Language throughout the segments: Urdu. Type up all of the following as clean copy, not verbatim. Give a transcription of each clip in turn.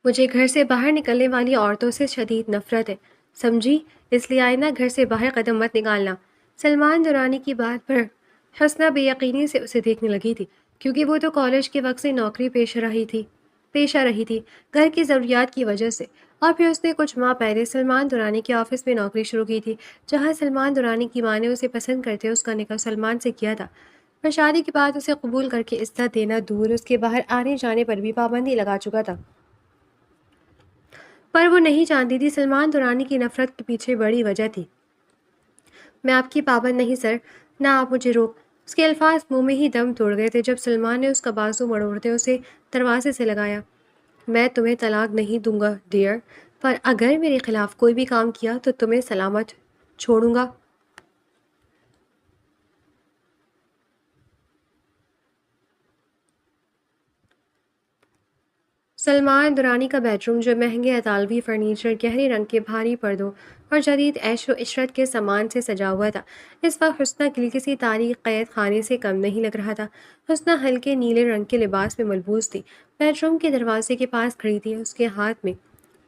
مجھے گھر سے باہر نکلنے والی عورتوں سے شدید نفرت ہے، سمجھی؟ اس لیے آئندہ گھر سے باہر قدم مت نکالنا۔ سلمان درانی کی بات پر حسنہ بے یقینی سے اسے دیکھنے لگی تھی، کیونکہ وہ تو کالج کے وقت سے نوکری پیشہ رہی تھی، گھر کی ضروریات کی وجہ سے۔ اور پھر اس نے کچھ ماہ پہلے سلمان درانی کے آفس میں نوکری شروع کی تھی، جہاں سلمان درانی کی ماں نے اسے پسند کرتے اس کا نکاح سلمان سے کیا تھا، پر شادی کے بعد اسے قبول کر کے عزت دینا دور، اس کے باہر آنے جانے پر بھی پابندی لگا چکا تھا۔ پر وہ نہیں جانتی تھی سلمان درانی کی نفرت کے پیچھے بڑی وجہ تھی۔ میں آپ کی پابند نہیں سر، نہ آپ مجھے روک۔ اس کے الفاظ منہ میں ہی دم توڑ گئے تھے جب سلمان نے اس کا بازو مڑوڑتے اسے دروازے سے لگایا۔ میں تمہیں طلاق نہیں دوں گا ڈیئر، پر اگر میرے خلاف کوئی بھی کام کیا تو تمہیں سلامت چھوڑوں گا۔ سلمان درانی کا بیڈ روم، جو مہنگے اطالوی فرنیچر، گہرے رنگ کے بھاری پردوں اور جدید عیش و عشرت کے سامان سے سجا ہوا تھا، اس وقت حسنہ کے لیے کسی تاریخ قید خانے سے کم نہیں لگ رہا تھا۔ حسنہ ہلکے نیلے رنگ کے لباس میں ملبوس تھی، بیڈ روم کے دروازے کے پاس کھڑی تھی، اس کے ہاتھ میں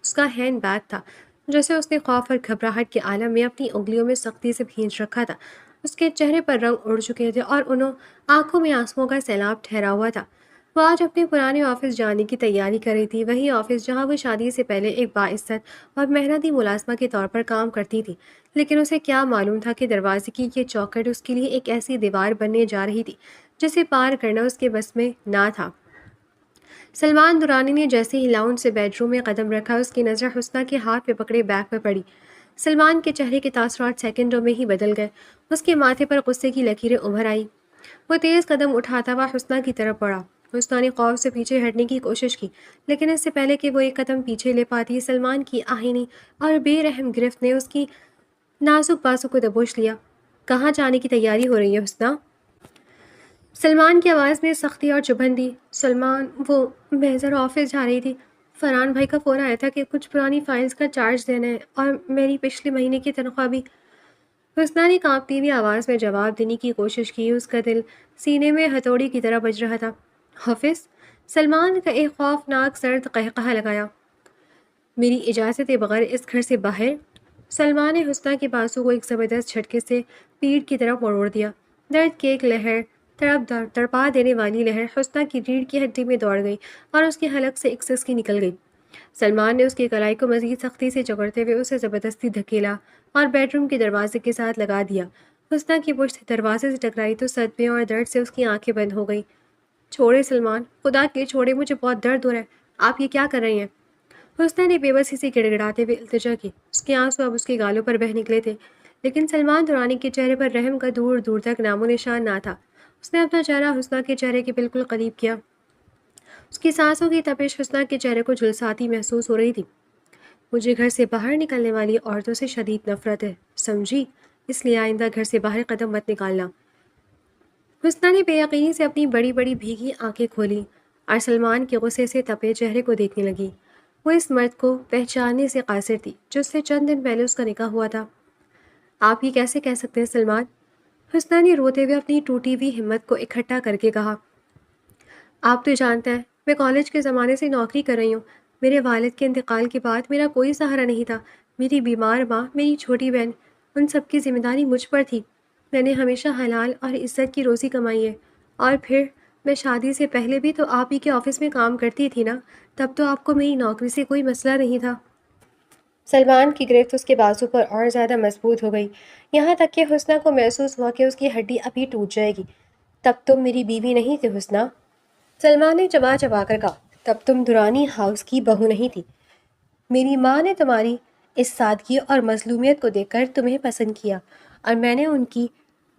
اس کا ہینڈ بیگ تھا، جیسے اس نے خوف اور گھبراہٹ کے عالم میں اپنی انگلیوں میں سختی سے بھینچ رکھا تھا۔ اس کے چہرے پر رنگ اڑ چکے تھے اور انہوں آنکھوں میں آنسوؤں کا سیلاب ٹھہرا ہوا تھا۔ وہ آج اپنے پرانے آفس جانے کی تیاری کر رہی تھی، وہی آفس جہاں وہ شادی سے پہلے ایک باعزت اور محنتی ملازمہ کے طور پر کام کرتی تھی، لیکن اسے کیا معلوم تھا کہ دروازے کی یہ چوکھٹ اس کے لیے ایک ایسی دیوار بننے جا رہی تھی جسے پار کرنا اس کے بس میں نہ تھا۔ سلمان درانی نے جیسے ہی لاؤنج سے بیڈ روم میں قدم رکھا، اس کی نظر حسنہ کے ہاتھ میں پکڑے بیگ پر پڑی۔ سلمان کے چہرے کے تاثرات سیکنڈوں میں ہی بدل گئے، اس کے ماتھے پر غصے کی لکیریں ابھر آئیں۔ وہ تیز قدم اٹھاتا ہوا حسنہ کی طرف بڑھا۔ حسنہ نے خوف سے پیچھے ہٹنے کی کوشش کی، لیکن اس سے پہلے کہ وہ ایک قدم پیچھے لے پاتی، سلمان کی آہنی اور بے رحم گرفت نے اس کی نازک بازو کو دبوچ لیا۔ کہاں جانے کی تیاری ہو رہی ہے حسنہ؟ سلمان کی آواز میں سختی اور چبھن تھی۔ سلمان، میں ذرا آفس جا رہی تھی، فرحان بھائی کا فون آیا تھا کہ کچھ پرانی فائلز کا چارج دینا ہے اور میری پچھلے مہینے کی تنخواہ بھی۔ حسنہ نے کانپتی ہوئی آواز میں جواب دینے کی کوشش کی، اس کا دل سینے میں ہتھوڑی کی طرح بج رہا تھا۔ آفس؟ سلمان کا ایک خوفناک سرد قہقہہ لگایا۔ میری اجازت بغیر اس گھر سے باہر؟ سلمان نے حسنہ کے بازو کو ایک زبردست جھٹکے سے پیٹھ کی طرف مروڑ دیا۔ درد کی ایک لہر، تڑپا دینے والی لہر حسنہ کی ریڑھ کی ہڈی میں دوڑ گئی اور اس کے حلق سے ایک سسکی نکل گئی۔ سلمان نے اس کی کلائی کو مزید سختی سے جکڑتے ہوئے اسے زبردستی دھکیلا اور بیڈ روم کے دروازے کے ساتھ لگا دیا۔ حسنہ کی پشت دروازے سے ٹکرائی تو صدمے اور درد سے اس کی آنکھیں بند ہو گئیں۔ چھوڑے سلمان، خدا کے چھوڑے، مجھے بہت درد ہو رہا ہے، آپ یہ کیا کر رہے ہیں؟ حسنہ نے بے بسی سے گڑ گڑاتے ہوئے التجا کی۔ اس کے آنسو اب اس کے گالوں پر بہہ نکلے تھے، لیکن سلمان درانی کے چہرے پر رحم کا دور دور تک نام و نشان نہ تھا۔ اس نے اپنا چہرہ حسنہ کے چہرے کے بالکل قریب کیا۔ اس کی سانسوں کی تپش حسنہ کے چہرے کو جھلساتی محسوس ہو رہی تھی۔ مجھے گھر سے باہر نکلنے والی عورتوں سے شدید نفرت ہے، سمجھی؟ اس لیے آئندہ گھر سے باہر قدم مت نکالنا۔ حسنہ نے بے یقینی سے اپنی بڑی بڑی بھیگی آنکھیں کھولیں اور سلمان کے غصے سے تپے چہرے کو دیکھنے لگی۔ وہ اس مرد کو پہچاننے سے قاصر تھی جس سے چند دن پہلے اس کا نکاح ہوا تھا۔ آپ یہ کیسے کہہ سکتے ہیں سلمان؟ حسنہ نے روتے ہوئے اپنی ٹوٹی ہوئی ہمت کو اکٹھا کر کے کہا۔ آپ تو جانتے ہیں میں کالج کے زمانے سے نوکری کر رہی ہوں، میرے والد کے انتقال کے بعد میرا کوئی سہارا نہیں تھا، میری بیمار ماں، میری چھوٹی بہن، ان سب کی ذمہ داری مجھ پر تھی۔ میں نے ہمیشہ حلال اور عزت کی روزی کمائی ہے، اور پھر میں شادی سے پہلے بھی تو آپ ہی کے آفس میں کام کرتی تھی نا، تب تو آپ کو میری نوکری سے کوئی مسئلہ نہیں تھا۔ سلمان کی گرفت اس کے بازو پر اور زیادہ مضبوط ہو گئی، یہاں تک کہ حسنہ کو محسوس ہوا کہ اس کی ہڈی ابھی ٹوٹ جائے گی۔ تب تم میری بیوی نہیں تھی حسنہ؟ سلمان نے چبا چبا کر کہا۔ تب تم درانی ہاؤس کی بہو نہیں تھی۔ میری ماں نے تمہاری اس سادگی اور مظلومیت کو دیکھ کر تمہیں پسند کیا، اور میں نے ان کی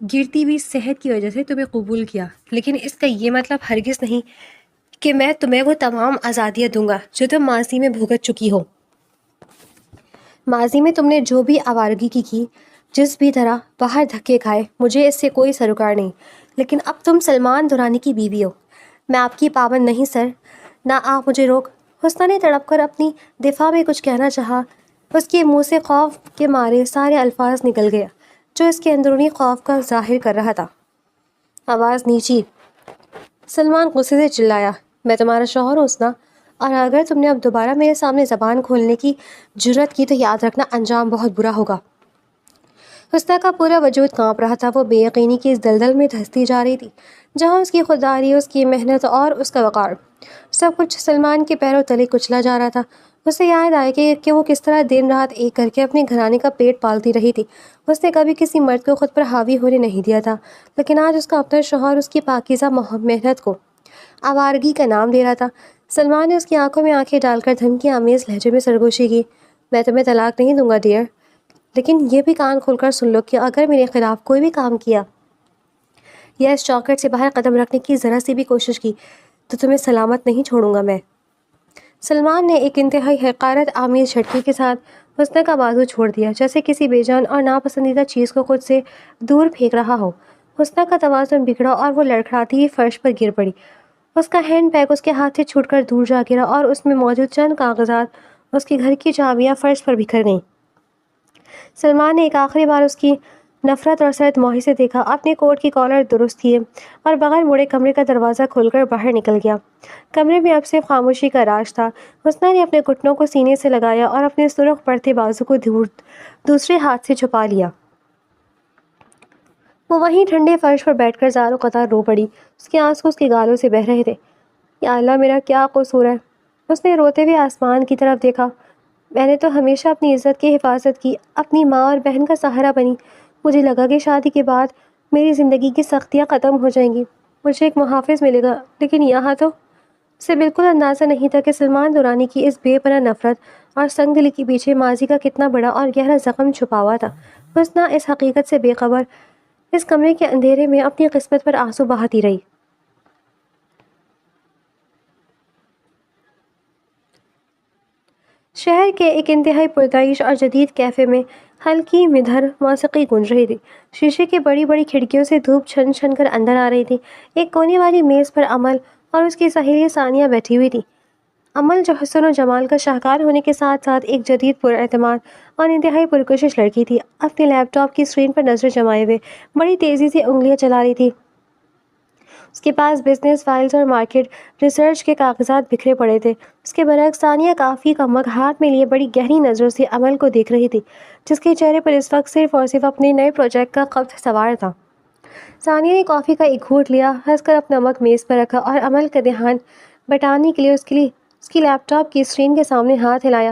گرتی ہوئی صحت کی وجہ سے تمہیں قبول کیا، لیکن اس کا یہ مطلب ہرگز نہیں کہ میں تمہیں وہ تمام آزادیاں دوں گا جو تم ماضی میں بھگت چکی ہو۔ ماضی میں تم نے جو بھی آوارگی کی، جس بھی طرح باہر دھکے کھائے، مجھے اس سے کوئی سروکار نہیں، لیکن اب تم سلمان درانی کی بیوی ہو۔ میں آپ کی پابند نہیں سر، نہ آپ مجھے روک۔ حسنہ نے تڑپ کر اپنی دفاع میں کچھ کہنا چاہا، اس کے منہ سے خوف کے مارے سارے الفاظ نکل گیا جو اس کے اندرونی خوف کا ظاہر کر رہا تھا۔ آواز نیچی۔ سلمان غصے سے چلایا، میں تمہارا شوہر ہوں حسنہ، اور اگر تم نے اب دوبارہ میرے سامنے زبان کھولنے کی جرت کی تو یاد رکھنا انجام بہت برا ہوگا۔ حسنہ کا پورا وجود کانپ رہا تھا۔ وہ بے یقینی کی اس دلدل میں دھنستی جا رہی تھی جہاں اس کی خودداری، اس کی محنت اور اس کا وقار سب کچھ سلمان کے پیروں تلے کچلا جا رہا تھا۔ اسے یاد آیا کہ وہ کس طرح دن رات ایک کر کے اپنے گھرانے کا پیٹ پالتی رہی تھی۔ اس نے کبھی کسی مرد کو خود پر حاوی ہونے نہیں دیا تھا، لیکن آج اس کا اپنا شوہر اس کی پاکیزہ محنت کو آوارگی کا نام دے رہا تھا۔ سلمان نے اس کی آنکھوں میں آنکھیں ڈال کر دھمکی آمیز لہجے میں سرگوشی کی۔ میں تمہیں طلاق نہیں دوں گا ڈیئر، لیکن یہ بھی کان کھول کر سن لو کہ اگر میرے خلاف کوئی بھی کام کیا یا اس چوکٹ سے باہر قدم رکھنے کی ذرا سی بھی کوشش کی تو تمہیں سلامت نہیں چھوڑوں گا میں۔ سلمان نے ایک انتہائی حقارت آمیز جھٹکے کے ساتھ حسنہ کا بازو چھوڑ دیا، جیسے کسی بے جان اور ناپسندیدہ چیز کو خود سے دور پھینک رہا ہو۔ حسنہ کا توازن بگڑا اور وہ لڑکھڑاتی ہوئی فرش پر گر پڑی۔ اس کا ہینڈ بیگ اس کے ہاتھ سے چھوٹ کر دور جا گرا اور اس میں موجود چند کاغذات، اس کے گھر کی چابیاں فرش پر بکھر گئیں۔ سلمان نے ایک آخری بار اس کی نفرت اور سرد موہی سے دیکھا، اپنے کوٹ کی کالر درست کیے اور بغیر مڑے کمرے کا دروازہ کھول کر باہر نکل گیا۔ کمرے میں اب صرف خاموشی کا راج تھا۔ حسنہ نے اپنے گھٹنوں کو سینے سے لگایا اور اپنے سرخ پڑتے بازو کو دوسرے ہاتھ سے چھپا لیا۔ وہ وہیں ٹھنڈے فرش پر بیٹھ کر زار و قطار رو پڑی۔ اس کے آنسو اس کے گالوں سے بہہ رہے تھے۔ یا اللہ، میرا کیا قصور ہے؟ اس نے روتے ہوئے آسمان کی طرف دیکھا۔ میں نے تو ہمیشہ اپنی عزت کی حفاظت کی، اپنی ماں اور بہن کا سہارا بنی۔ مجھے لگا کہ شادی کے بعد میری زندگی کی سختیاں ختم ہو جائیں گی، مجھے ایک محافظ ملے گا، لیکن یہاں تو اسے بالکل اندازہ نہیں تھا کہ سلمان درانی کی اس بے پناہ نفرت اور سنگ دلی کے پیچھے ماضی کا کتنا بڑا اور گہرا زخم چھپا ہوا تھا۔ حسنہ اس حقیقت سے بے خبر اس کمرے کے اندھیرے میں اپنی قسمت پر آنسو بہاتی رہی۔ شہر کے ایک انتہائی پرتعیش اور جدید کیفے میں ہلکی مدھر موسیقی گونج رہی تھی۔ شیشے کی بڑی بڑی کھڑکیوں سے دھوپ چھن چھن کر اندر آ رہی تھی۔ ایک کونے والی میز پر امل اور اس کی سہیلی ثانیہ بیٹھی ہوئی تھی۔ امل، جو حسن و جمال کا شاہکار ہونے کے ساتھ ساتھ ایک جدید پراعتماد اور انتہائی پرکشش لڑکی تھی، اپنے لیپ ٹاپ کی اسکرین پر نظر جمائے ہوئے بڑی تیزی سے انگلیاں چلا رہی تھی۔ اس کے پاس بزنس فائلز اور مارکیٹ ریسرچ کے کاغذات بکھرے پڑے تھے۔ اس کے برعکس ثانیہ کافی کا مگ ہاتھ میں لیے بڑی گہری نظروں سے امل کو دیکھ رہی تھی، جس کے چہرے پر اس وقت صرف اور صرف اپنے نئے پروجیکٹ کا قبض سوار تھا۔ ثانیہ نے کافی کا ایک گھونٹ لیا، ہنس کر اپنا مگ میز پر رکھا اور امل کا دھیان بٹانے کے لیے اس کی لیپ ٹاپ کی اسکرین کے سامنے ہاتھ ہلایا۔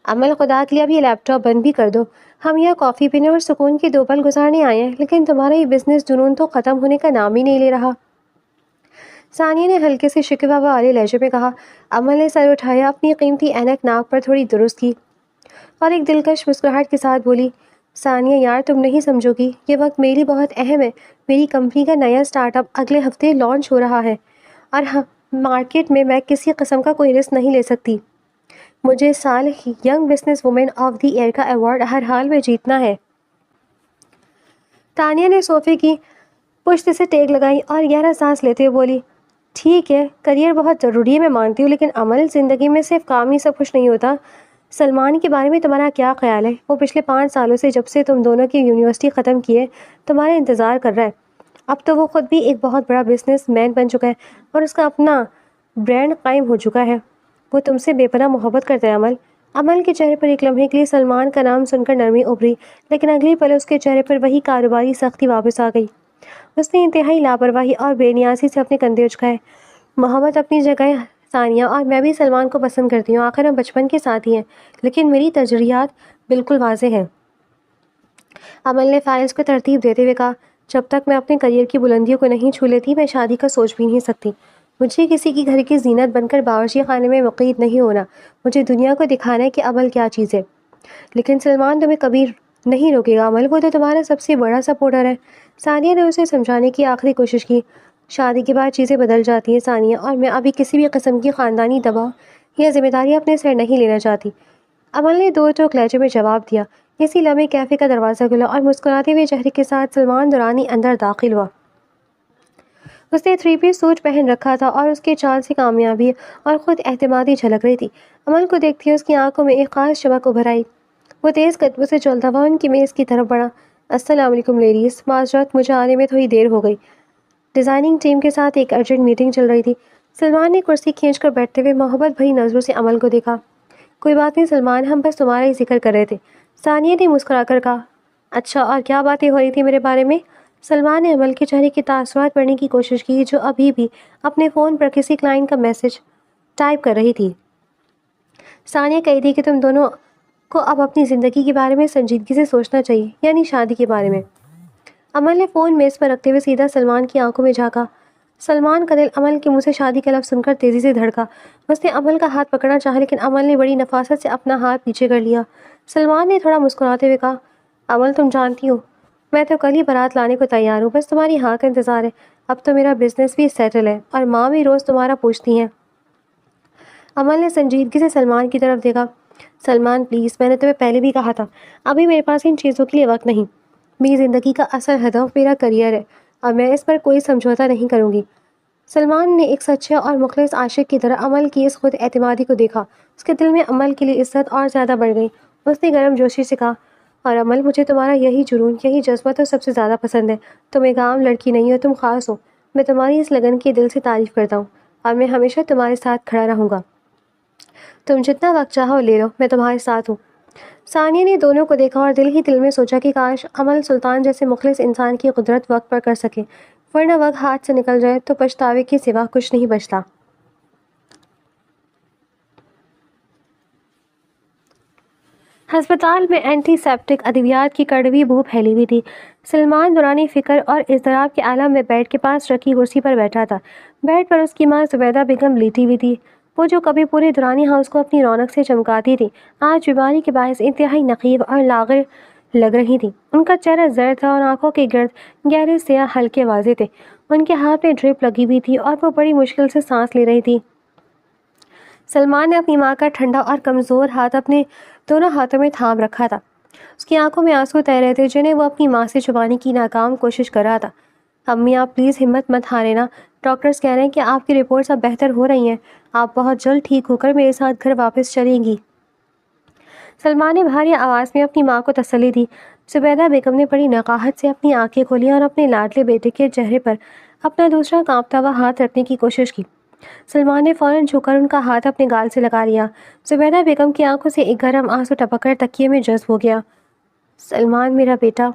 امل، خدا کے لیے اب یہ لیپ ٹاپ بند بھی کر دو۔ ہم یہاں کافی پینے اور سکون کے دو پل گزارنے آئے ہیں، لیکن تمہارا یہ بزنس جنون تو ختم ہونے کا نام ہی نہیں لے رہا۔ ثانیہ نے ہلکے سے شکوہ والے لہجے میں کہا۔ امل نے سر اٹھایا، اپنی قیمتی اینک ناک پر تھوڑی درست کی اور ایک دلکش مسکراہٹ کے ساتھ بولی، ثانیہ یار، تم نہیں سمجھو گی، یہ وقت میرے لیے بہت اہم ہے۔ میری کمپنی کا نیا اسٹارٹ اپ اگلے ہفتے لانچ ہو رہا ہے اور مارکیٹ میں کسی قسم کا کوئی رسک نہیں لے سکتی۔ مجھے اس سال young business woman of the year کا ایوارڈ ہر حال میں جیتنا ہے۔ تانیہ نے صوفے کی پشت سے ٹیک لگائی اور گہرا سانس لیتے ہوئے بولی، ٹھیک ہے، کریئر بہت ضروری ہے، میں مانتی ہوں، لیکن عمل، زندگی میں صرف کام ہی سب کچھ نہیں ہوتا۔ سلمان کے بارے میں تمہارا کیا خیال ہے؟ وہ پچھلے 5 سالوں سے، جب سے تم دونوں کی یونیورسٹی ختم کی ہے، تمہارا انتظار کر رہا ہے۔ اب تو وہ خود بھی ایک بہت بڑا بزنس مین بن چکا ہے اور اس کا اپنا برانڈ قائم ہو چکا ہے۔ وہ تم سے بے پناہ محبت کرتا ہے عمل۔ عمل کے چہرے پر ایک لمحے کے لیے سلمان کا نام سن کر نرمی ابھری، لیکن اگلی پل اس کے چہرے پر وہی کاروباری سختی واپس آ گئی۔ اس نے انتہائی لاپرواہی اور بے نیازی سے اپنے کندھے اچکائے۔ محبت اپنی جگہ ہے ثانیہ، اور میں بھی سلمان کو پسند کرتی ہوں، آخر ہم بچپن کے ساتھی ہیں، لیکن میری ترجیحات بالکل واضح ہیں۔ عمل نے فائلز کو ترتیب دیتے ہوئے کہا، جب تک میں اپنے کریئر کی بلندیوں کو نہیں چھو لیتی، میں شادی کا سوچ بھی نہیں سکتی۔ مجھے کسی کی گھر کی زینت بن کر باورچی خانے میں مقید نہیں ہونا، مجھے دنیا کو دکھانا ہے کہ عمل کیا چیز ہے۔ لیکن سلمان تمہیں کبھی نہیں روکے گا عمل، وہ تو تمہارا سب سے بڑا سپورٹر ہے۔ ثانیہ نے اسے سمجھانے کی آخری کوشش کی۔ شادی کے بعد چیزیں بدل جاتی ہیں ثانیہ، اور میں ابھی کسی بھی قسم کی خاندانی دباؤ یا ذمہ داری اپنے سر نہیں لینا چاہتی۔ عمل نے دو ٹوک لہجے میں جواب دیا۔ اسی لمحے کیفے کا دروازہ کھلا اور مسکراتے ہوئے چہرے کے ساتھ سلمان درانی اندر داخل ہوا۔ اس نے 3 پیس سوٹ پہن رکھا تھا اور اس کے چال سے کامیابی اور خود اعتمادی جھلک رہی تھی۔ عمل کو دیکھتے اس کی آنکھوں میں ایک خاص چمک ابھر آئی۔ وہ تیز قدموں سے چلتا ہوا ان کی میز کی طرف بڑھا۔ السلام علیکم لیڈیز، معذرت، مجھے آنے میں تھوڑی دیر ہو گئی۔ ڈیزائننگ ٹیم کے ساتھ ایک ارجنٹ میٹنگ چل رہی تھی۔ سلمان نے کرسی کھینچ کر بیٹھتے ہوئے محبت بھری نظروں سے عمل کو دیکھا۔ کوئی بات نہیں سلمان، ہم بس تمہارا ہی ذکر کر رہے تھے، ثانیہ نے مسکرا کر کہا۔ اچھا، اور کیا باتیں ہو رہی تھی میرے بارے میں؟ سلمان نے عمل کے چہرے کے تاثرات پڑھنے کی کوشش کی، جو ابھی بھی اپنے فون پر کسی کلائنٹ کا میسج ٹائپ کر رہی تھی۔ ثانیہ کہی تھی کہ تم دونوں کو اب اپنی زندگی کے بارے میں سنجیدگی سے سوچنا چاہیے، یعنی شادی کے بارے میں۔ عمل نے فون میز پر رکھتے ہوئے سیدھا سلمان کی آنکھوں میں جھانکا۔ سلمان کا دل عمل کے منہ سے شادی کا لفظ سن کر تیزی سے دھڑکا۔ اس نے عمل کا ہاتھ پکڑنا چاہا، لیکن عمل نے بڑی نفاست سے اپنا ہاتھ پیچھے کر لیا۔ سلمان نے تھوڑا مسکراتے ہوئے کہا، عمل تم جانتی ہو میں تو کل ہی بارات لانے کو تیار ہوں، بس تمہاری ہاں کا انتظار ہے۔ اب تو میرا بزنس بھی سیٹل ہے اور ماں بھی روز تمہارا پوچھتی ہیں۔ عمل نے سنجیدگی سے سلمان کی طرف دیکھا۔ سلمان پلیز، میں نے تمہیں پہلے بھی کہا تھا، ابھی میرے پاس ان چیزوں کے لیے وقت نہیں۔ میری زندگی کا اصل ہدف میرا کریئر ہے اور میں اس پر کوئی سمجھوتا نہیں کروں گی۔ سلمان نے ایک سچے اور مخلص عاشق کی طرح عمل کی اس خود اعتمادی کو دیکھا۔ اس کے دل میں عمل کے لیے عزت اور زیادہ بڑھ گئی۔ اس نے گرم جوشی سے کہا، اور عمل مجھے تمہارا یہی جنون، یہی جذبہ تو سب سے زیادہ پسند ہے۔ تم ایک عام لڑکی نہیں ہو، تم خاص ہو۔ میں تمہاری اس لگن کی دل سے تعریف کرتا ہوں اور میں ہمیشہ تمہارے ساتھ کھڑا رہوں گا۔ تم جتنا وقت چاہو لے لو، میں تمہارے ساتھ ہوں۔ ثانیہ نے دونوں کو دیکھا اور دل ہی دل میں سوچا کہ کاش عمل سلطان جیسے مخلص انسان کی قدرت وقت پر کر سکے، ورنہ وقت ہاتھ سے نکل جائے تو پچھتاوے کے سوا کچھ نہیں بچتا۔ ہسپتال میں اینٹی سیپٹک ادویات کی کڑوی بو پھیلی ہوئی تھی۔ سلمان دوران فکر اور اضطراب کے عالم میں بیڈ کے پاس رکھی کرسی پر بیٹھا تھا۔ بیڈ پر اس کی ماں زبیدہ بیگم لیٹی ہوئی تھی، وہ جو کبھی پورے درانی ہاؤس کو اپنی رونق سے چمکاتی تھی، آج بیماری کے باعث انتہائی نقیب اور لاغر لگ رہی تھی۔ ان کا چہرہ زرد تھا اور آنکھوں کے گرد گہرے سیاہ حلقے واضح تھے۔ ان کے ہاتھ میں ڈرپ لگی ہوئی تھی اور وہ بڑی مشکل سے سانس لے رہی تھی۔ سلمان نے اپنی ماں کا ٹھنڈا اور کمزور ہاتھ اپنے دونوں ہاتھوں میں تھام رکھا تھا۔ اس کی آنکھوں میں آنسو تیر رہے تھے، جنہیں وہ اپنی ماں سے چھپانے کی ناکام کوشش کر رہا تھا۔ امی آپ پلیز ہمت مت ہارے نا، ڈاکٹرز کہہ رہے ہیں کہ آپ کی رپورٹس اب بہتر ہو رہی ہیں، آپ بہت جلد ٹھیک ہو کر میرے ساتھ گھر واپس چلیں گی۔ سلمان نے بھاری آواز میں اپنی ماں کو تسلی دی۔ زبیدہ بیگم نے بڑی نقاہت سے اپنی آنکھیں کھولیں اور اپنے لاڈلے بیٹے کے چہرے پر اپنا دوسرا کانپتا ہوا ہاتھ رکھنے کی کوشش کی۔ سلمان نے فوراً جھک کر ان کا ہاتھ اپنے گال سے لگا لیا۔ زبیدہ بیگم کی آنکھوں سے ایک گرم آنسو ٹپک کر تکیے میں جذب ہو گیا۔ سلمان میرا بیٹا۔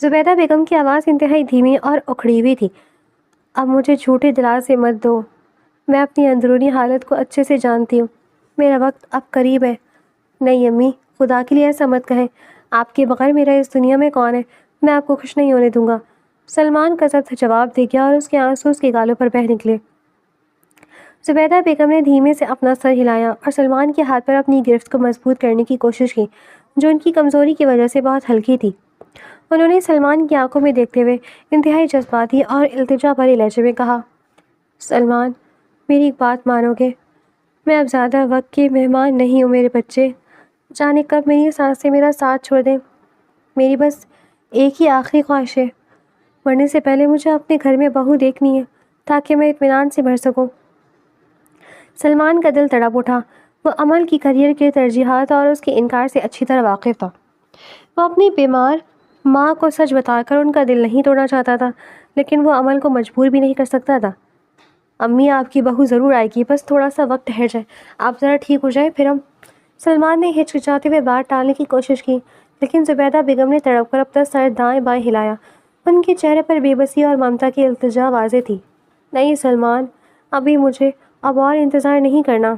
زبیدہ بیگم کی آواز انتہائی دھیمی اور اکھڑی ہوئی تھی۔ اب مجھے جھوٹے دلاسے مت دو، میں اپنی اندرونی حالت کو اچھے سے جانتی ہوں، میرا وقت اب قریب ہے۔ نہیں امی، خدا کے لیے ایسا مت کہیں، آپ کے بغیر میرا اس دنیا میں کون ہے، میں آپ کو خوش نہیں ہونے دوں گا۔ سلمان کذب سے جواب دے گیا اور اس کے آنسو اس کے گالوں پر بہہ نکلے۔ زبیدہ بیگم نے دھیمے سے اپنا سر ہلایا اور سلمان کے ہاتھ پر اپنی گرفت کو مضبوط کرنے کی کوشش کی، جو ان کی کمزوری کی وجہ سے بہت ہلکی تھی۔ انہوں نے سلمان کی آنکھوں میں دیکھتے ہوئے انتہائی جذباتی اور التجا بھرے لہجے میں کہا، سلمان میری ایک بات مانو گے؟ میں اب زیادہ وقت کے مہمان نہیں ہوں میرے بچے، جانے کب میری سانسیں میرا ساتھ چھوڑ دیں۔ میری بس ایک ہی آخری خواہش ہے، مرنے سے پہلے مجھے اپنے گھر میں بہو دیکھنی ہے تاکہ میں اطمینان سے بھر سکوں۔ سلمان کا دل تڑپ اٹھا۔ وہ عمل کی کریئر کے ترجیحات اور اس کے انکار سے اچھی طرح واقف تھا۔ وہ اپنی بیمار ماں کو سچ بتا کر ان کا دل نہیں توڑنا چاہتا تھا، لیکن وہ عمل کو مجبور بھی نہیں کر سکتا تھا۔ امی آپ کی بہو ضرور آئے گی، بس تھوڑا سا وقت ٹھہر جائے، آپ ذرا ٹھیک ہو جائے پھر ہم۔ سلمان نے ہچکچاتے ہوئے بات ٹالنے کی کوشش کی، لیکن زبیدہ بیگم نے تڑپ کر اپنا سر دائیں بائیں ہلایا۔ ان کے چہرے پر بے بسی اور ممتا کی التجا واضح تھی۔ نہیں سلمان، ابھی مجھے اب اور انتظار نہیں کرنا۔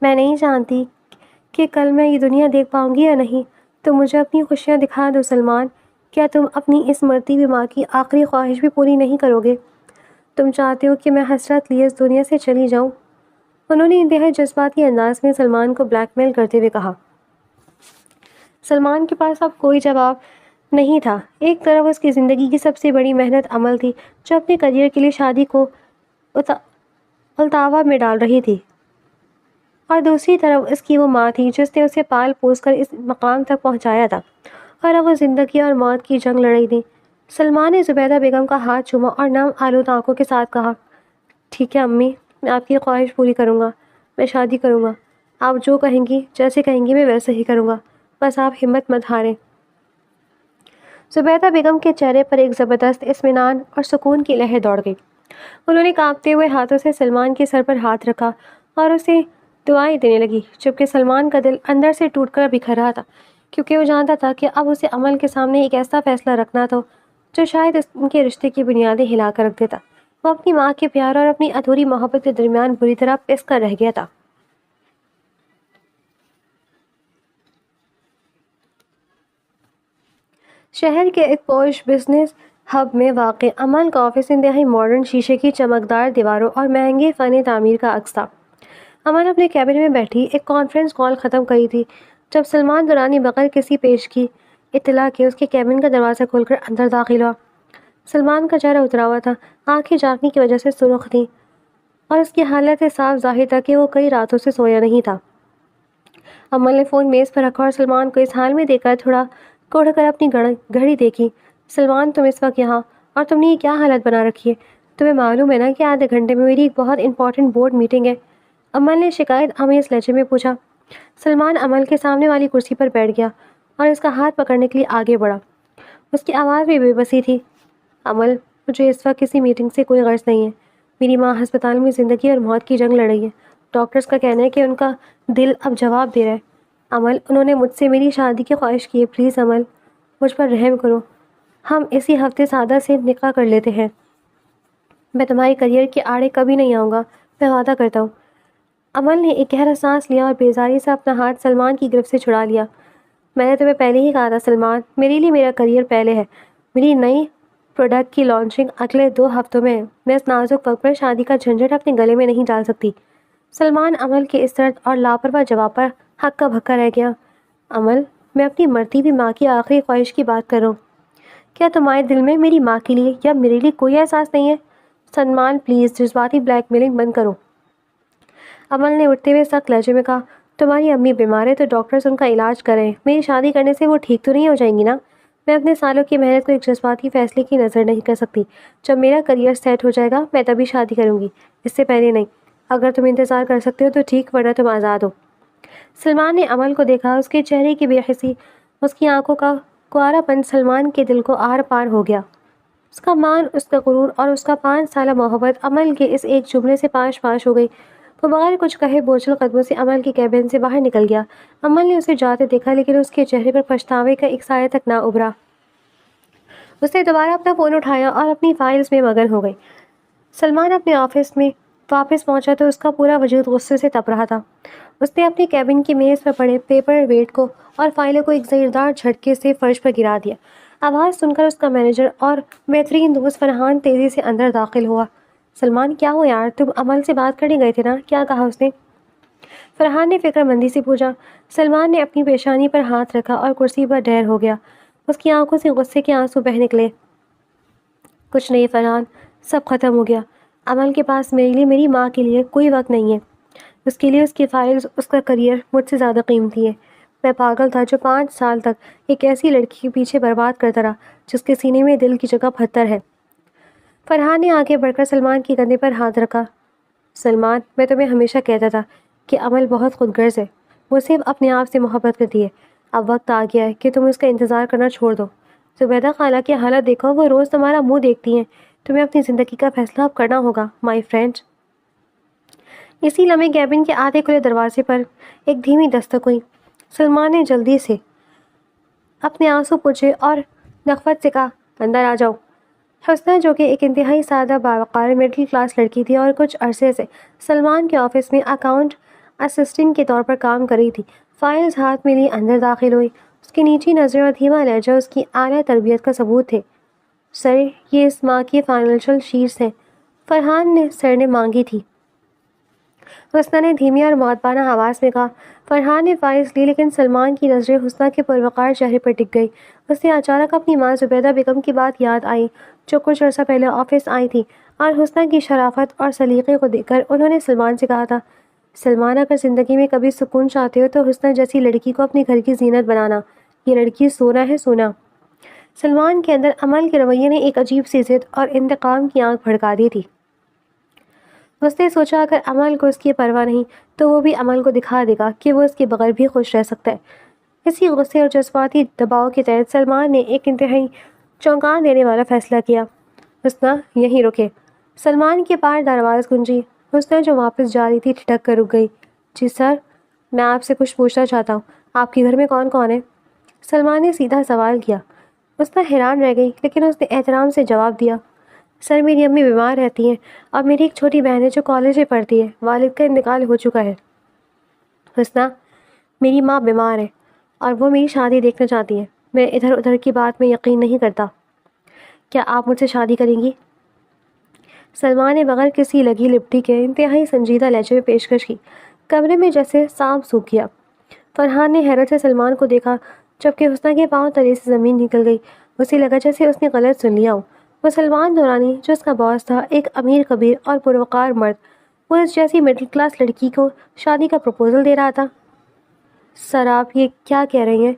میں نہیں جانتی کہ کل میں یہ دنیا دیکھ پاؤں گی یا نہیں، تو مجھے اپنی خوشیاں دکھا دو سلمان۔ کیا تم اپنی اس مرتی ہوئی ماں کی آخری خواہش بھی پوری نہیں کرو گے؟ تم چاہتے ہو کہ میں حسرت لیے اس دنیا سے چلی جاؤں؟ انہوں نے انتہائی جذباتی انداز میں سلمان کو بلیک میل کرتے ہوئے کہا۔ سلمان کے پاس اب کوئی جواب نہیں تھا۔ ایک طرف اس کی زندگی کی سب سے بڑی محنت عمل تھی، جو اپنے کریئر کے لیے شادی کو التاوا میں ڈال رہی تھی، اور دوسری طرف اس کی وہ ماں تھی جس نے اسے پال پوس کر اس مقام تک پہنچایا تھا، اور اب وہ زندگی اور موت کی جنگ لڑ رہی تھی۔ سلمان نے زبیدہ بیگم کا ہاتھ چوما اور نم آلود آنکھوں کے ساتھ کہا، ٹھیک ہے امی، میں آپ کی خواہش پوری کروں گا، میں شادی کروں گا، آپ جو کہیں گی جیسے کہیں گی میں ویسے ہی کروں گا، بس آپ ہمت مت ہاریں۔ زبیدہ بیگم کے چہرے پر ایک زبردست اطمینان اور سکون کی لہر دوڑ گئی۔ انہوں نے کانپتے ہوئے ہاتھوں سے سلمان کے سر پر ہاتھ رکھا اور اسے دعائیں دینے لگی، جبکہ سلمان کا دل اندر سے ٹوٹ کر بکھر رہا تھا، کیونکہ وہ جانتا تھا کہ اب اسے عمل کے سامنے ایک ایسا فیصلہ رکھنا تھا جو شاید ان کے رشتے کی بنیادیں ہلا کر رکھ دیتا۔ وہ اپنی ماں کے پیار اور اپنی ادھوری محبت کے درمیان بری طرح پس کر رہ گیا تھا۔ شہر کے ایک پوش بزنس ہب میں واقع امل کا آفس انتہائی ماڈرن، شیشے کی چمکدار دیواروں اور مہنگے فن تعمیر کا عکس تھا۔ امل اپنے کیبن میں بیٹھی ایک کانفرنس کال ختم کری تھی جب سلمان دورانی بغیر کسی پیش کی اطلاع کے اس کے کیبن کا دروازہ کھول کر اندر داخل ہوا۔ سلمان کا چہرہ اترا ہوا تھا، آنکھیں جھانکنے کی وجہ سے سرخ تھیں اور اس کی حالت صاف ظاہر تھا کہ وہ کئی راتوں سے سویا نہیں تھا۔ امل نے فون میز پر رکھا اور سلمان کو اس حال میں دیکھ کر تھوڑا کوڑ کر اپنی گھڑی دیکھی۔ سلمان، تم اس وقت یہاں، اور تم نے یہ کیا حالت بنا رکھی ہے؟ تمہیں معلوم ہے نا کہ آدھے گھنٹے میں میری ایک بہت امپورٹنٹ بورڈ میٹنگ ہے؟ امل نے شکایت آمیز لہجے میں پوچھا۔ سلمان امل کے سامنے والی کرسی پر بیٹھ گیا اور اس کا ہاتھ پکڑنے کے لیے آگے بڑھا۔ اس کی آواز میں بے بسی تھی۔ امل، مجھے اس وقت کسی میٹنگ سے کوئی غرض نہیں ہے۔ میری ماں ہسپتال میں زندگی اور موت کی جنگ لڑ رہی ہے۔ ڈاکٹرز کا کہنا ہے کہ ان کا دل اب جواب دے رہا ہے۔ امل، انہوں نے مجھ سے میری شادی کی خواہش کی ہے۔ پلیز امل، مجھ پر رحم کرو۔ ہم اسی ہفتے سادہ سے نکاح کر لیتے ہیں۔ میں تمہارے کریئر کے آڑے کبھی نہیں آؤں گا، میں وعدہ کرتا ہوں۔ امل نے ایک گہرا سانس لیا اور بیزاری سے اپنا ہاتھ سلمان کی گرفت سے چھڑا لیا۔ میں نے تمہیں پہلے ہی کہا تھا سلمان، میرے لیے میرا کریئر پہلے ہے۔ میری نئی پروڈکٹ کی لانچنگ اگلے 2 ہفتوں میں ہے۔ میں اس نازک وقت پر شادی کا جھنجھٹ اپنے گلے میں نہیں ڈال سکتی۔ سلمان امل کے اس سرد اور لاپرواہ جواب پر ہکا بھکا رہ گیا۔ امل، میں اپنی مرتی ہوئی ماں کی آخری خواہش کی بات کر رہا ہوں۔ کیا تمہارے دل میں میری ماں کے لیے یا میرے لیے کوئی احساس نہیں ہے؟ سلمان، پلیز جذباتی بلیک میلنگ بند کرو۔ امل نے اٹھتے ہوئے سخت لہجے میں کہا، تمہاری امی بیمار ہے تو ڈاکٹرز ان کا علاج کر رہے ہیں۔ میری شادی کرنے سے وہ ٹھیک تو نہیں ہو جائیں گی نا؟ میں اپنے سالوں کی محنت کو ایک جذباتی فیصلے کی نظر نہیں کر سکتی۔ جب میرا کریئر سیٹ ہو جائے گا میں تبھی شادی کروں گی، اس سے پہلے نہیں۔ اگر تم انتظار کر سکتے ہو تو ٹھیک، ورنہ تم آزاد ہو۔ سلمان نے امل کو دیکھا۔ اس کے چہرے کی بے حسی، اس کی آنکھوں کا کنوارا پن سلمان کے دل کو آر پار ہو گیا۔ اس کا مان، اس کا غرور اور اس کا 5 سالہ محبت امل کے اس ایک جملے سے پاش پاش ہو گئی۔ وہ بغیر کچھ کہے بوجھل قدموں سے امل کے کیبن سے باہر نکل گیا۔ امل نے اسے جاتے دیکھا لیکن اس کے چہرے پر پچھتاوے کا ایک سایہ تک نہ ابھرا۔ اس نے دوبارہ اپنا فون اٹھایا اور اپنی فائلز میں مگن ہو گئی۔ سلمان اپنے آفس میں واپس پہنچا تو اس کا پورا وجود غصے سے تپ رہا تھا۔ اس نے اپنی کیبن کی میز پر پڑے پیپر ویٹ کو اور فائلوں کو ایک زہردار جھٹکے سے فرش پر گرا دیا۔ آواز سن کر اس کا مینیجر اور بہترین دوست فرحان تیزی سے اندر داخل ہوا۔ سلمان، کیا ہو یار، تم امل سے بات کرنے گئے تھے نا؟ کیا کہا اس نے؟ فرحان نے فکر مندی سے پوچھا۔ سلمان نے اپنی پیشانی پر ہاتھ رکھا اور کرسی پر ڈھیر ہو گیا۔ اس کی آنکھوں سے غصے کے آنسو بہہ نکلے۔ کچھ نہیں فرحان، سب ختم ہو گیا۔ امل کے پاس میرے لیے، میری ماں کے لیے کوئی وقت نہیں ہے۔ اس کے لیے اس کی فائلز، اس کا کریئر مجھ سے زیادہ قیمتی ہے۔ میں پاگل تھا جو 5 سال تک ایک ایسی لڑکی کے پیچھے برباد کرتا رہا جس کے سینے میں دل کی جگہ پتھر ہے۔ فرحان نے آگے بڑھ کر سلمان کے کندھے پر ہاتھ رکھا۔ سلمان، میں تمہیں ہمیشہ کہتا تھا کہ امل بہت خود غرض ہے، وہ صرف اپنے آپ سے محبت کرتی ہے۔ اب وقت آ گیا ہے کہ تم اس کا انتظار کرنا چھوڑ دو۔ زبیدہ خالہ کی حالت دیکھو، وہ روز تمہارا منہ دیکھتی ہیں۔ تمہیں اپنی زندگی کا فیصلہ اب کرنا ہوگا مائی فرینڈ۔ اسی لمحے کیبن کے آدھے کھلے دروازے پر ایک دھیمی دستک ہوئی۔ سلمان نے جلدی سے اپنے آنسو پوچھے اور نخوت سے کہا، اندر آ جاؤ۔ حسنہ، جو کہ ایک انتہائی سادہ باوقار مڈل کلاس لڑکی تھی اور کچھ عرصے سے سلمان کے آفس میں اکاؤنٹ اسسٹنٹ کے طور پر کام کر رہی تھی، فائلز ہاتھ میں لیے اندر داخل ہوئی۔ اس کی نیچی نظریں اور دھیما لہجہ اس کی اعلیٰ تربیت کا ثبوت تھے۔ سر، یہ اس ماہ کی فائنینشیل شیٹس ہیں۔ فرحان نے سر نے مانگی تھی۔ حسنہ نے دھیمی اور معدبانہ آواز میں کہا۔ فرحان نے فائلز لی لیکن سلمان کی نظریں حسنہ کے پروقار چہرے پر ٹک گئی۔ اسے اچانک اپنی ماں زبیدہ بیگم کی بات یاد آئی جو کچھ عرصہ پہلے آفس آئی تھی، اور حسنہ کی شرافت اور سلیقے کو دیکھ کر انہوں نے سلمان سے کہا تھا، سلمان، اگر زندگی میں کبھی سکون چاہتے ہو تو حسنہ جیسی لڑکی کو اپنے گھر کی زینت بنانا۔ یہ لڑکی سونا ہے، سونا۔ سلمان کے اندر امل کے رویے نے ایک عجیب سی ضد اور انتقام کی آنکھ بھڑکا دی تھی۔ اس نے سوچا اگر امل کو اس کی پرواہ نہیں تو وہ بھی امل کو دکھا دے گا کہ وہ اس کے بغیر بھی خوش رہ سکتا ہے۔ اسی غصے اور جذباتی دباؤ کے تحت سلمان نے ایک انتہائی چونکا دینے والا فیصلہ کیا۔ حسنہ، یہیں رکے۔ سلمان کے باہر آواز گونجی۔ حسنہ جو واپس جا رہی تھی ٹھٹک کر رک گئی۔ جی سر، میں آپ سے کچھ پوچھنا چاہتا ہوں، آپ کے گھر میں کون کون ہے؟ سلمان نے سیدھا سوال کیا۔ حسنہ حیران رہ گئی، لیکن اس نے احترام سے جواب دیا، سر میری امی بیمار رہتی ہیں اور میری ایک چھوٹی بہن ہے جو کالج میں پڑھتی ہے، والد کا انتقال ہو چکا ہے۔ حسنہ، میری ماں بیمار ہے اور وہ میری شادی دیکھنا چاہتی ہیں۔ میں ادھر ادھر کی بات میں یقین نہیں کرتا۔ کیا آپ مجھ سے شادی کریں گی؟ سلمان نے بغیر کسی لگی لپٹی کے انتہائی سنجیدہ لہجے میں پیشکش کی۔ کمرے میں جیسے سانپ سوکھ گیا۔ فرحان نے حیرت سے سلمان کو دیکھا، جبکہ حسنہ کے پاؤں تلے سے زمین نکل گئی۔ اسے لگا جیسے اس نے غلط سن لیا ہو۔ وہ سلمان دورانی جو اس کا باس تھا، ایک امیر کبیر اور پروقار مرد، وہ اس جیسی مڈل کلاس لڑکی کو شادی کا پروپوزل دے رہا تھا۔ سر آپ یہ کیا کہہ رہی ہیں؟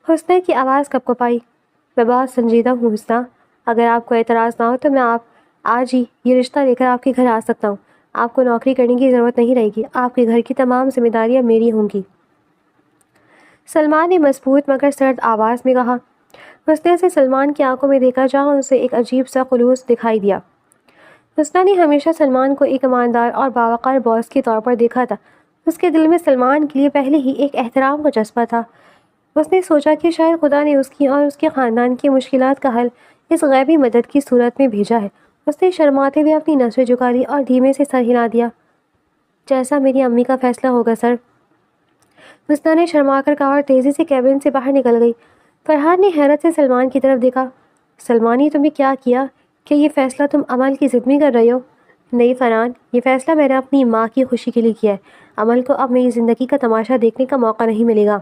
حسنہ کی آواز کپ کپائی۔ میں بہت سنجیدہ ہوں حسنہ، اگر آپ کو اعتراض نہ ہو تو میں آج ہی یہ رشتہ لے کر آپ کے گھر آ سکتا ہوں۔ آپ کو نوکری کرنے کی ضرورت نہیں رہے گی، آپ کے گھر کی تمام ذمہ داریاں میری ہوں گی۔ سلمان نے مضبوط مگر سرد آواز میں کہا۔ حسنہ سے سلمان کی آنکھوں میں دیکھا جہاں اسے ایک عجیب سا خلوص دکھائی دیا۔ حسنہ نے ہمیشہ سلمان کو ایک ایماندار اور باوقار باس کے طور پر دیکھا تھا۔ اس کے دل میں سلمان کے لیے پہلے ہی ایک احترام کا جذبہ تھا۔ اس نے سوچا کہ شاید خدا نے اس کی اور اس کے خاندان کی مشکلات کا حل اس غیبی مدد کی صورت میں بھیجا ہے۔ اس نے شرماتے ہوئے اپنی نظریں جھکا لی اور دھیمے سے سر ہلا دیا۔ جیسا میری امی کا فیصلہ ہوگا سر۔ حسنہ نے شرما کر کہا اور تیزی سے کیبن سے باہر نکل گئی۔ فرحان نے حیرت سے سلمان کی طرف دیکھا۔ سلمان، یہ تم نے کیا کیا؟ کیا یہ فیصلہ تم عمل کی ضد میں کر رہے ہو؟ نہیں فرحان، یہ فیصلہ میں نے اپنی ماں کی خوشی کے لیے کیا ہے۔ عمل کو اب میری زندگی کا تماشا دیکھنے کا موقع نہیں ملے گا۔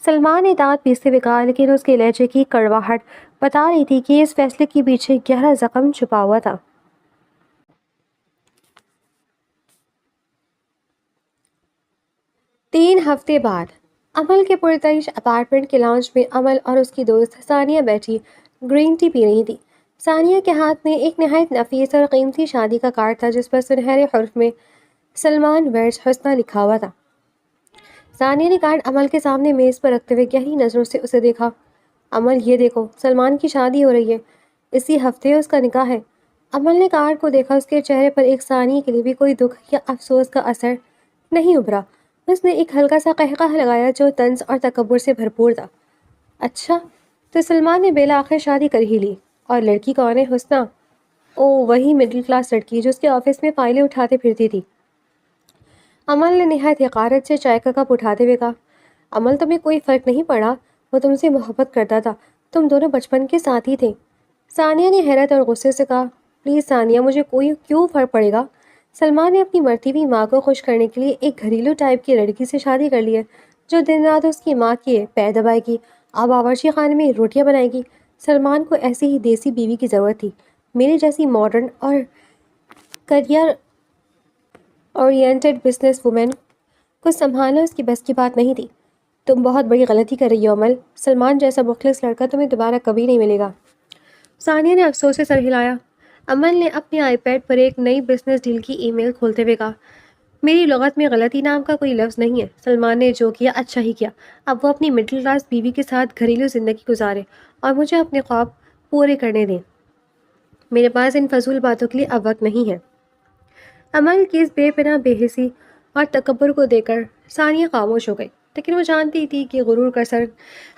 سلمان نے دانت پیستے ہوئے کہا، لیکن اس کے لہجے کی کڑواہٹ بتا رہی تھی کہ اس فیصلے کے پیچھے گہرا زخم چھپا ہوا تھا۔ 3 ہفتے بعد عمل کے پرتعیش اپارٹمنٹ کے لاؤنج میں عمل اور اس کی دوست ثانیہ بیٹھی گرین ٹی پی رہی تھی۔ ثانیہ کے ہاتھ میں ایک نہایت نفیس اور قیمتی شادی کا کارڈ تھا جس پر سنہرے حرف میں سلمان ویڈز حسنہ لکھا ہوا تھا۔ ثانیہ نے کارڈ عمل کے سامنے میز پر رکھتے ہوئے گہری نظروں سے اسے دیکھا۔ عمل، یہ دیکھو، سلمان کی شادی ہو رہی ہے، اسی ہفتے اس کا نکاح ہے۔ عمل نے کارڈ کو دیکھا، اس کے چہرے پر ایک ثانیے کے لیے بھی کوئی دکھ یا افسوس کا اثر نہیں ابھرا۔ اس نے ایک ہلکا سا قہقہ لگایا جو طنز اور تکبر سے بھرپور تھا۔ اچھا، تو سلمان نے بالآخر شادی کر ہی لی، اور لڑکی کون ہے؟ حسنہ؟ وہی مڈل کلاس لڑکی جو اس کے آفس میں فائلیں اٹھاتے پھرتی تھی۔ عمل نے نہایت حقارت سے چائے کا کپ اٹھاتے ہوئے کہا۔ عمل، تمہیں کوئی فرق نہیں پڑا؟ وہ تم سے محبت کرتا تھا، تم دونوں بچپن کے ساتھی تھے۔ ثانیہ نے حیرت اور غصے سے کہا، پلیز ثانیہ، مجھے کیوں فرق پڑے گا؟ سلمان نے اپنی مرتی ہوئی ماں کو خوش کرنے کے لیے ایک گھریلو ٹائپ کی لڑکی سے شادی کر لی ہے جو دن رات اس کی ماں کے پیر دبائے گی اور باورچی خانے میں روٹیاں بنائے گی۔ سلمان کو ایسی ہی دیسی بیوی کی ضرورت تھی۔ میری جیسی ماڈرن اور کریئر اورینٹڈ بزنس وومن کو سنبھالنا اس کی بس کی بات نہیں تھی۔ تم بہت بڑی غلطی کر رہی ہو عمل، سلمان جیسا مخلص لڑکا تمہیں دوبارہ کبھی نہیں ملے گا۔ ثانیہ نے افسوس سے سر ہلایا۔ عمل نے اپنے آئی پیڈ پر ایک نئی بزنس ڈیل کی ای میل کھولتے ہوئے کہا، میری لغت میں غلطی نام کا کوئی لفظ نہیں ہے۔ سلمان نے جو کیا اچھا ہی کیا۔ اب وہ اپنی مڈل کلاس بیوی کے ساتھ گھریلو زندگی گزارے اور مجھے اپنے خواب پورے کرنے دیں۔ میرے پاس ان فضول باتوں کے لیے اب وقت نہیں ہے۔ عمل کی اس بے پناہ بے حسی اور تکبر کو دیکھ کر ثانیہ خاموش ہو گئی، لیکن وہ جانتی تھی کہ غرور کا سر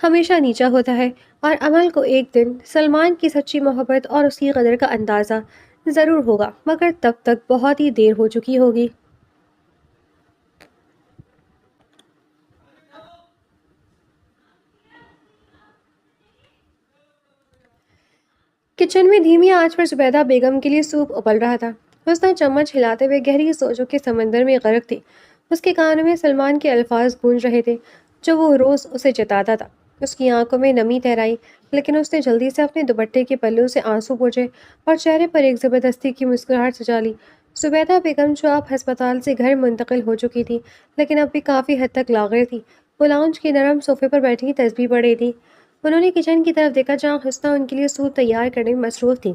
ہمیشہ نیچا ہوتا ہے اور عمل کو ایک دن سلمان کی سچی محبت اور اس کی قدر کا اندازہ ضرور ہوگا، مگر تب تک بہت ہی دیر ہو چکی ہوگی۔ کچن میں دھیمی آنچ پر زبیدہ بیگم کے لیے سوپ ابل رہا تھا۔ حسنہ چمچ ہلاتے ہوئے گہری سوچوں کے سمندر میں غرق تھی۔ اس کے کانوں میں سلمان کے الفاظ گونج رہے تھے جو وہ روز اسے جتاتا تھا۔ اس کی آنکھوں میں نمی تہرائی، لیکن اس نے جلدی سے اپنے دوپٹے کے پلوں سے آنسو پوچھے اور چہرے پر ایک زبردستی کی مسکراہٹ سجا لی۔ زبیدہ بیگم جو اب ہسپتال سے گھر منتقل ہو چکی تھی لیکن اب بھی کافی حد تک لاغر تھی، وہ لاؤنج کے نرم صوفے پر بیٹھی تسبیح پڑھ رہی تھی۔ انہوں نے کچن کی طرف دیکھا جہاں حسنہ ان کے لیے سوپ تیار کرنے میں مصروف تھی۔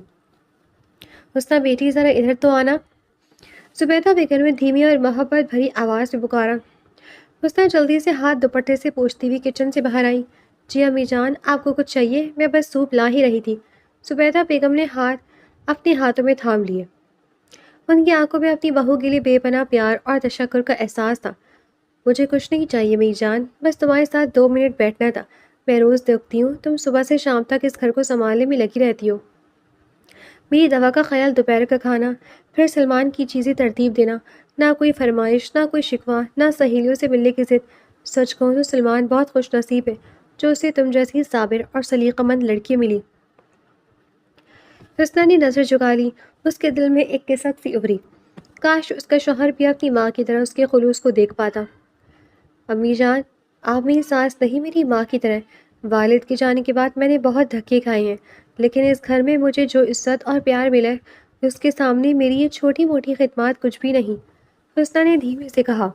حسنہ بیٹی، ذرا ادھر تو آنا، زبیدہ بیگم نے دھیمی اور محبت بھری آواز میں پکارا۔ حسنہ جلدی سے ہاتھ دوپٹے سے پوچھتی ہوئی کچن سے باہر آئی۔ جی امی جان، آپ کو کچھ چاہیے؟ میں بس سوپ لا ہی رہی تھی۔ زبیدہ بیگم نے ہاتھ اپنے ہاتھوں میں تھام لیے۔ ان کی آنکھوں میں اپنی بہو کے لیے بے پناہ پیار اور تشکر کا احساس تھا۔ مجھے کچھ نہیں چاہیے میری جان، بس تمہارے ساتھ 2 منٹ بیٹھنا تھا۔ میں روز دیکھتی ہوں تم صبح سے شام تک اس گھر کو سنبھالنے میں لگی رہتی ہو۔ میری دوا کا خیال، دوپہر کا کھانا، پھر سلمان کی چیزیں ترتیب دینا۔ نہ کوئی فرمائش، نہ کوئی شکوہ، نہ سہیلیوں سے ملنے کی ضد۔ سچ کہوں تو سلمان بہت خوش نصیب ہے جو اسے تم جیسی صابر اور سلیقہ مند لڑکی ملی۔ حسنہ نے نظر جھکا لی۔ اس کے دل میں ایک کسک سی ابھری۔ کاش اس کا شوہر بھی اپنی ماں کی طرح اس کے خلوص کو دیکھ پاتا۔ امی جان، آپ میری ساس نہیں، میری ماں کی طرح۔ والد کے جانے کے بعد میں نے بہت دھکے کھائے ہیں، لیکن اس گھر میں مجھے جو عزت اور پیار ملا ہے اس کے سامنے میری یہ چھوٹی موٹی خدمات کچھ بھی نہیں۔ حسنہ نے دھیمے سے کہا،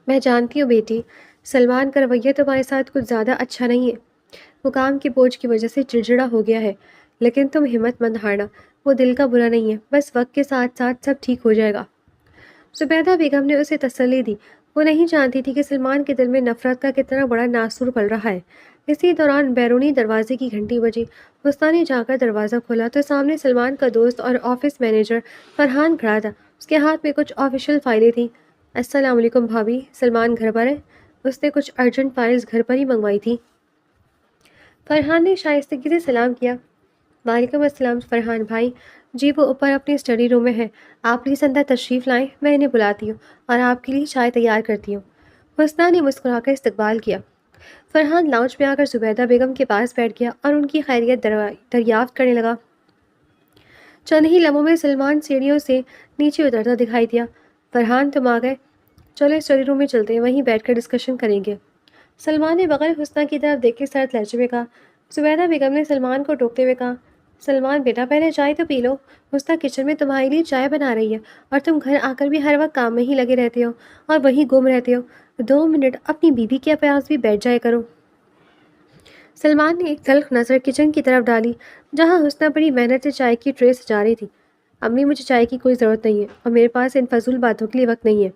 میں جانتی ہوں بیٹی، سلمان کا رویہ تمہارے ساتھ کچھ زیادہ اچھا نہیں ہے۔ وہ کام کے بوجھ کی وجہ سے چڑچڑا ہو گیا ہے، لیکن تم ہمت مند ہارنا، وہ دل کا برا نہیں ہے، بس وقت کے ساتھ ساتھ سب ٹھیک ہو جائے گا۔ زبیدہ بیگم نے اسے تسلی دی۔ وہ نہیں جانتی تھی کہ سلمان کے دل میں نفرت کا کتنا بڑا ناسور پل رہا ہے۔ اسی دوران بیرونی دروازے کی گھنٹی بجی۔ حسنہ نے جا کر دروازہ کھولا تو سامنے سلمان کا دوست اور آفس مینیجر فرحان کھڑا تھا۔ اس کے ہاتھ میں کچھ آفیشیل فائلیں تھیں۔ السلام علیکم بھابھی، سلمان گھر پر ہے؟ اس نے کچھ ارجنٹ فائلز گھر پر ہی منگوائی تھی۔ فرحان نے شائستگی سے سلام کیا۔ وعلیکم السلام فرحان بھائی، جی وہ اوپر اپنے اسٹڈی روم میں ہے، آپ پلیز اندر تشریف لائیں، میں انہیں بلاتی ہوں اور آپ کے لیے چائے تیار کرتی ہوں۔ حسنہ نے مسکرا کر استقبال کیا۔ فرحان لاؤنج میں آ کر زبیدہ بیگم کے پاس بیٹھ گیا اور ان کی خیریت دریافت کرنے لگا۔ چند ہی لمحوں میں سلمان سیڑھیوں سے نیچے اترتا دکھائی دیا۔ فرحان تم آ گئے، چلو اسٹڈی روم میں چلتے ہیں، وہیں بیٹھ کر ڈسکشن کریں گے۔ سلمان نے بغیر حسنہ کی طرف دیکھ کے سرد لہجے میں کہا۔ زبیدہ بیگم نے سلمان کو ٹوکتے ہوئے کہا، سلمان بیٹا پہلے چائے تو پی لو، حسنہ کچن میں تمہارے لیے چائے بنا رہی ہے اور تم گھر آ کر بھی ہر وقت کام میں ہی لگے رہتے ہو اور وہیں گم رہتے ہو۔ 2 منٹ اپنی بیوی کے پاس بھی بیٹھ جائے کرو۔ سلمان نے ایک تلخ نظر کچن کی طرف ڈالی جہاں حسنہ بڑی محنت سے چائے کی ٹرے سجا رہی تھی۔ امی مجھے چائے کی کوئی ضرورت نہیں ہے اور میرے پاس ان فضول باتوں کے لیے وقت نہیں ہے،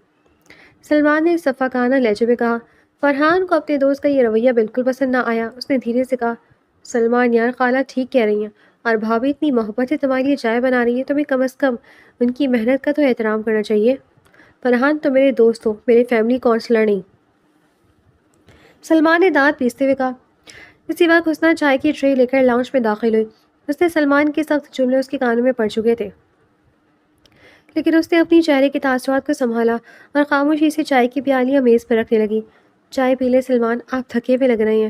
سلمان نے صفاقانہ لہجے میں کہا۔ فرحان کو اپنے دوست کا یہ رویہ بالکل پسند نہ آیا۔ اس نے دھیرے سے کہا، سلمان یار خالہ ٹھیک کہہ رہی ہیں، اور بھابھی اتنی محبت سے تمہارے لیے چائے بنا رہی ہے، تمہیں کم از کم ان کی محنت کا تو احترام کرنا چاہیے۔ فرحان تم میرے دوست ہو، میرے فیملی کونسلر نہیں، سلمان نے دانت پیستے ہوئے کہا۔ اسی وقت حسنہ چائے کی ٹرے لے کر لاؤنج میں داخل ہوئی۔ اس نے سلمان کے سخت جملے اس کے کانوں میں پڑ چکے تھے، لیکن اس نے اپنی چہرے کے تاثرات کو سنبھالا اور خاموشی سے چائے کی پیالیاں میز پر رکھنے لگی۔ چائے پی لے سلمان، آپ تھکے ہوئے لگ رہے ہیں،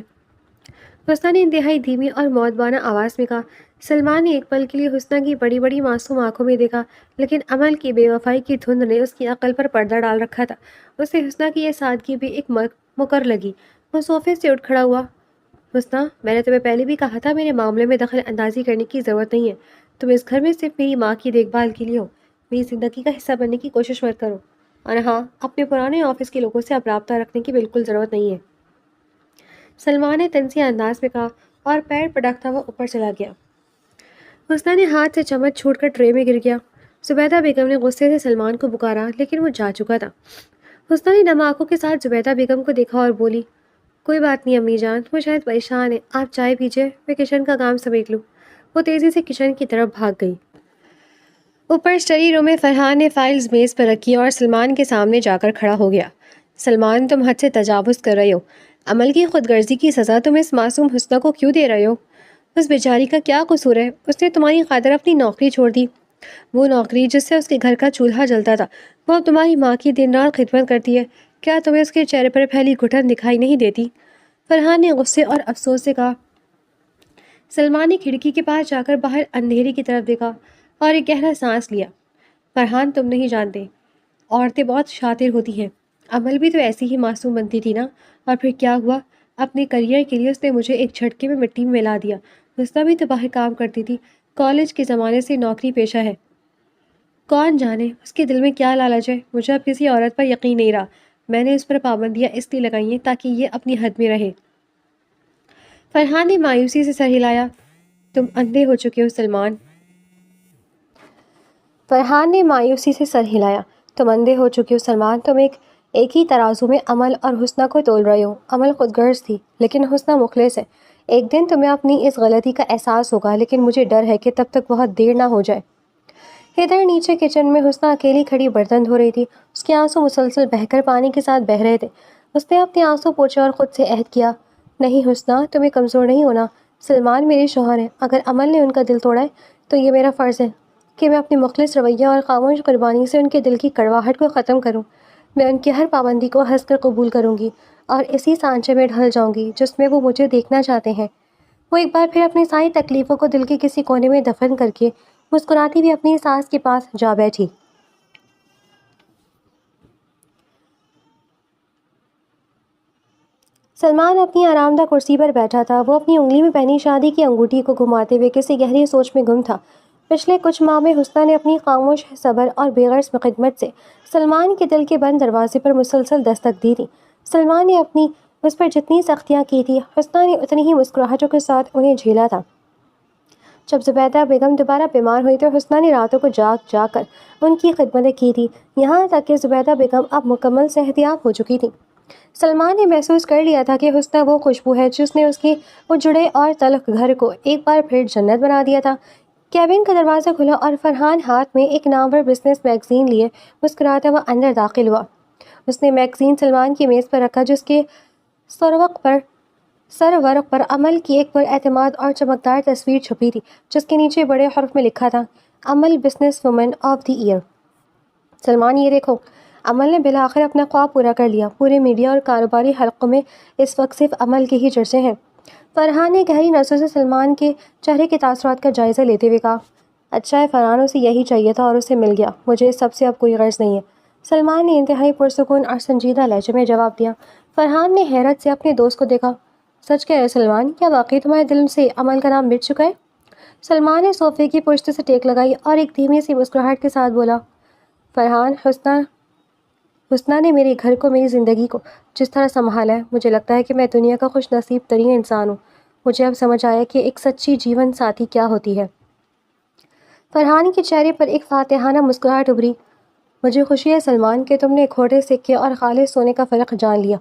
حسنہ نے انتہائی دھیمی اور مؤدبانہ آواز میں کہا۔ سلمان نے ایک پل کے لیے حسنہ کی بڑی بڑی معصوم آنکھوں میں دیکھا، لیکن عمل کی بے وفائی کی دھند نے اس کی عقل پر پردہ ڈال رکھا تھا۔ اسے حسنہ کی یہ سادگی بھی ایک مکر لگی۔ وہ صوفے سے اٹھ کھڑا ہوا۔ حسنہ، میں نے تمہیں پہلے بھی کہا تھا میرے معاملے میں دخل اندازی کرنے کی ضرورت نہیں ہے۔ تم اس گھر میں صرف میری ماں کی دیکھ بھال کے لیے ہو، میری زندگی کا حصہ بننے کی کوشش مت کرو، اور ہاں، اپنے پرانے آفس کے لوگوں سے اب رابطہ رکھنے کی بالکل ضرورت نہیں ہے، سلمان نے تنزیہ انداز میں کہا اور پیر پٹکتا ہوا اوپر چلا گیا۔ حسنہ نے ہاتھ سے چمچ چھوڑ کر ٹرے میں گر گیا۔ زبیدہ بیگم نے غصے سے سلمان کو پکارا، لیکن وہ جا چکا تھا۔ حسنہ نے نم آنکھوں کے ساتھ زبیدہ بیگم کو دیکھا اور بولی، کوئی بات نہیں امی جان، وہ شاید پریشان ہے، آپ چائے پیجیے، میں کچن کا کام سمیٹ لوں۔ وہ تیزی سے کچن کی طرف بھاگ گئی۔ اوپر اسٹڈی روم میں فرحان نے فائلز میز پر رکھی اور سلمان کے سامنے جا کر کھڑا ہو گیا۔ سلمان، تم حد سے تجاوز کر رہے ہو، عمل کی خود غرضی کی سزا تم اس معصوم حسنہ کو کیوں دے رہے ہو؟ اس بیچاری کا کیا قصور ہے؟ اس نے تمہاری خاطر اپنی نوکری چھوڑ دی، وہ نوکری جس سے اس کے گھر کا چولہا جلتا تھا، وہ اب تمہاری ماں کی دن رات خدمت کرتی ہے، کیا تمہیں اس کے چہرے پر پھیلی گھٹن دکھائی نہیں دیتی؟ فرحان نے غصے اور افسوس سے کہا۔ سلمان نے کھڑکی کے پاس جا کر باہر اندھیرے کی طرف دیکھا اور ایک گہرا سانس لیا۔ فرحان، تم نہیں جانتے، عورتیں بہت شاطر ہوتی ہیں، عمل بھی تو ایسی ہی معصوم بنتی تھی نا، اور پھر کیا ہوا؟ اپنے کریئر کے لیے اس نے مجھے ایک جھٹکے میں مٹی میں ملا دیا۔ حسنہ بھی تو باہر کام کرتی تھی، کالج کے زمانے سے نوکری پیشہ ہے، کون جانے اس کے دل میں کیا لالچ ہے۔ مجھے اب کسی عورت پر یقین نہیں رہا، میں نے اس پر پابندیاں اس لیے لگائی ہیں تاکہ یہ اپنی حد میں رہے۔ فرحان نے مایوسی سے سر ہلایا۔ تم اندھے ہو چکے ہو سلمان، فرحان نے مایوسی سے سر ہلایا۔ تم اندھے ہو چکے ہو سلمان، تم ایک ہی ترازو میں عمل اور حسنہ کو تول رہے ہو۔ عمل خود غرض تھی، لیکن حسنہ مخلص ہے۔ ایک دن تمہیں اپنی اس غلطی کا احساس ہوگا، لیکن مجھے ڈر ہے کہ تب تک بہت دیر نہ ہو جائے۔ ادھر نیچے کچن میں حسنہ اکیلی کھڑی برتن دھو رہی تھی۔ اس کے آنسو مسلسل بہہ کر پانی کے ساتھ بہہ رہے تھے۔ اس نے اپنے آنسو پوچھے اور خود سے عہد کیا، نہیں حسنہ، تمہیں کمزور نہیں ہونا۔ سلمان میرے شوہر ہیں، اگر عمل نے ان کا دل توڑا ہے تو یہ میرا فرض ہے کہ میں اپنے مخلص رویہ اور خاموش قربانی سے ان کے دل کی کڑواہٹ کو ختم کروں۔ میں ان کی ہر پابندی کو ہنس کر قبول کروں گی اور اسی سانچے میں ڈھل جاؤں گی جس میں وہ مجھے دیکھنا چاہتے ہیں۔ وہ ایک بار پھر اپنی ساری تکلیفوں کو دل کے کسی کونے میں دفن کر کے مسکراتی ہوئی اپنی ساس کے پاس جا بیٹھی۔ سلمان اپنی آرام دہ کرسی پر بیٹھا تھا۔ وہ اپنی انگلی میں پہنی شادی کی انگوٹھی کو گھماتے ہوئے کسی گہری سوچ میں گم تھا۔ پچھلے کچھ ماہ میں حسنہ نے اپنی خاموش صبر اور بے غرض خدمت سے سلمان کے دل کے بند دروازے پر مسلسل دستک دی تھی۔ سلمان نے اپنی اس پر جتنی سختیاں کی تھی، حسنہ نے اتنی ہی مسکراہٹوں کے ساتھ انہیں جھیلا تھا۔ جب زبیدہ بیگم دوبارہ بیمار ہوئی تو حسنہ نے راتوں کو جاگ جا کر ان کی خدمتیں کی تھی، یہاں تک کہ زبیدہ بیگم اب مکمل صحتیاب ہو چکی تھی۔ سلمان نے محسوس کر لیا تھا کہ حسنہ وہ خوشبو ہے جس نے اس کے اجڑے اور تلخ گھر کو ایک بار پھر جنت بنا دیا تھا۔ کیبن کا دروازہ کھلا اور فرحان ہاتھ میں ایک نامور بزنس میگزین لیے مسکراتا ہوا اندر داخل ہوا۔ اس نے میگزین سلمان کی میز پر رکھا جس کے سرورق پر عمل کی ایک پر اعتماد اور چمکدار تصویر چھپی تھی، جس کے نیچے بڑے حرف میں لکھا تھا، Amal business woman of the year. Salman, یہ دیکھو، عمل نے بالآخر اپنا خواب پورا کر لیا۔ پورے میڈیا اور کاروباری حلقوں میں اس وقت صرف عمل کے ہی چرچے ہیں۔ فرحان نے گہری نظروں سے سلمان کے چہرے کے تاثرات کا جائزہ لیتے ہوئے کہا، اچھا ہے فرحان، اسے یہی چاہیے تھا اور اسے مل گیا۔ مجھے اس سب سے اب کوئی غرض نہیں ہے۔ سلمان نے انتہائی پرسکون اور سنجیدہ لہجے میں جواب دیا۔ فرحان نے حیرت سے اپنے دوست کو دیکھا۔ سچ کہہ رہے سلمان، کیا واقعی تمہارے دل سے عمل کا نام مٹ چکا ہے؟ سلمان نے صوفے کی پشت سے ٹیک لگائی اور ایک دھیمی سی مسکراہٹ کے ساتھ بولا، فرحان، حسنہ نے میرے گھر کو، میری زندگی کو جس طرح سنبھالا ہے، مجھے لگتا ہے کہ میں دنیا کا خوش نصیب ترین انسان ہوں۔ مجھے اب سمجھ آیا کہ ایک سچی جیون ساتھی کیا ہوتی ہے۔ فرحان کے چہرے پر ایک فاتحانہ مسکراہٹ ابھری۔ مجھے خوشی ہے سلمان کہ تم نے کھوٹے سکے اور خالص سونے کا فرق جان لیا۔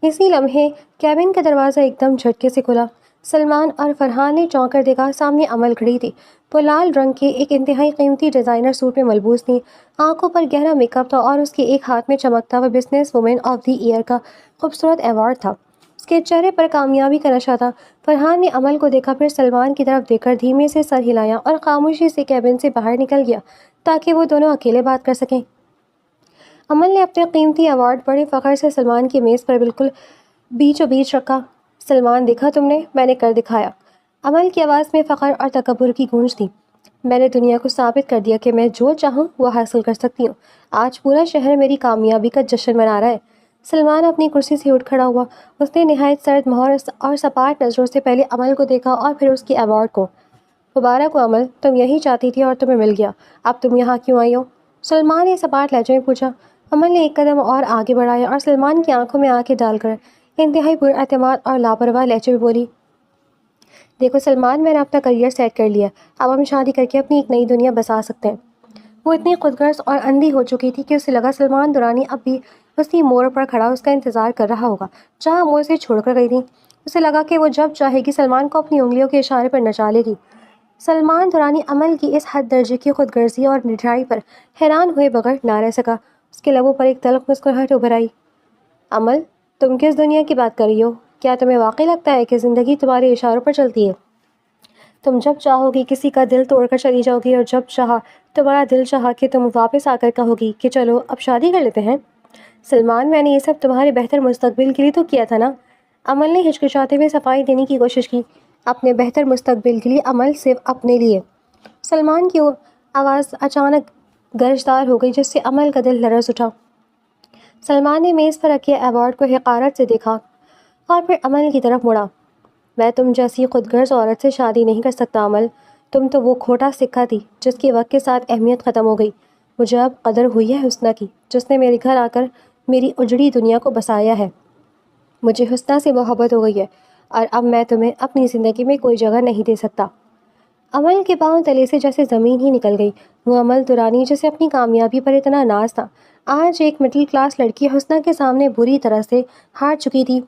اسی لمحے کیبن کا دروازہ ایک دم جھٹکے سے کھلا۔ سلمان اور فرحان نے چونک کر دیکھا، سامنے عمل کھڑی تھی۔ وہ لال رنگ کے ایک انتہائی قیمتی ڈیزائنر سوٹ میں ملبوس تھی، آنکھوں پر گہرا میک اپ تھا اور اس کے ایک ہاتھ میں چمکتا ہوا business woman of the year کا خوبصورت ایوارڈ تھا۔ اس کے چہرے پر کامیابی کا نشہ تھا۔ فرحان نے عمل کو دیکھا، پھر سلمان کی طرف دیکھ کر دھیمے سے سر ہلایا اور خاموشی سے کیبن سے باہر نکل گیا تاکہ وہ دونوں اکیلے بات کر سکیں۔ عمل نے اپنے قیمتی ایوارڈ بڑے فخر سے سلمان کی میز پر بالکل بیچوں بیچ رکھا۔ سلمان، دیکھا تم نے، میں نے کر دکھایا۔ عمل کی آواز میں فخر اور تکبر کی گونج تھی۔ میں نے دنیا کو ثابت کر دیا کہ میں جو چاہوں وہ حاصل کر سکتی ہوں۔ آج پورا شہر میری کامیابی کا جشن منا رہا ہے۔ سلمان اپنی کرسی سے اٹھ کھڑا ہوا۔ اس نے نہایت سرد مہر اور سپاٹ نظروں سے پہلے عمل کو دیکھا اور پھر اس کے ایوارڈ کو۔ مبارک ہو عمل، تم یہی چاہتی تھی اور تمہیں مل گیا۔ اب تم یہاں کیوں آئی ہو؟ سلمان نے سپاٹ لہجے میں پوچھا۔ عمل نے ایک قدم اور آگے بڑھایا اور سلمان کی آنکھوں میں آنکھیں ڈال کر انتہائی پر اعتماد اور لاپرواہ لہجے میں بولی، دیکھو سلمان، میں نے اپنا کریئر سیٹ کر لیا، اب ہم شادی کر کے اپنی ایک نئی دنیا بسا سکتے ہیں۔ وہ اتنی خود غرض اور اندھی ہو چکی تھی کہ اسے لگا سلمان درانی اب بھی اسی موڑ پر کھڑا اس کا انتظار کر رہا ہوگا جہاں وہ اسے چھوڑ کر گئی تھی۔ اسے لگا کہ وہ جب چاہے گی سلمان کو اپنی انگلیوں کے اشارے پر نچا لے گی۔ سلمان دورانی عمل کی اس حد درجے کی خود غرضی اور نڈھائی پر حیران ہوئے بغیر نہ رہ سکا۔ اس کے لبوں پر ایک تلخ مسکراہٹ ابھر آئی۔ عمل، تم کس دنیا کی بات کر رہی ہو؟ کیا تمہیں واقعی لگتا ہے کہ زندگی تمہارے اشاروں پر چلتی ہے؟ تم جب چاہو گی کسی کا دل توڑ کر چلی جاؤ گی اور جب چاہا تمہارا دل چاہا کہ تم واپس آ کر کہو گی کہ چلو اب شادی کر لیتے ہیں۔ سلمان، میں نے یہ سب تمہارے بہتر مستقبل کے لیے تو کیا تھا نا؟ عمل نے ہچکچاتے ہوئے صفائی دینے کی کوشش کی۔ اپنے بہتر مستقبل کے لیے عمل، صرف اپنے لیے؟ سلمان کی آواز اچانک گرجدار ہو گئی جس سے عمل کا دل لرز اٹھا۔ سلمان نے میز پر رکھے ایوارڈ کو حقارت سے دیکھا اور پھر عمل کی طرف مڑا۔ میں تم جیسی خود غرض عورت سے شادی نہیں کر سکتا عمل، تم تو وہ کھوٹا سکہ تھی جس کی وقت کے ساتھ اہمیت ختم ہو گئی۔ مجھے اب قدر ہوئی ہے حسنہ کی، جس نے میرے گھر آ کر میری اجڑی دنیا کو بسایا ہے۔ مجھے حسنہ سے محبت ہو گئی ہے اور اب میں تمہیں اپنی زندگی میں کوئی جگہ نہیں دے سکتا۔ عمل کے پاؤں تلے سے جیسے زمین ہی نکل گئی۔ وہ عمل دورانی جسے اپنی کامیابی پر اتنا ناز تھا، آج ایک مڈل کلاس لڑکی حسنہ کے سامنے بری طرح سے ہار چکی تھی۔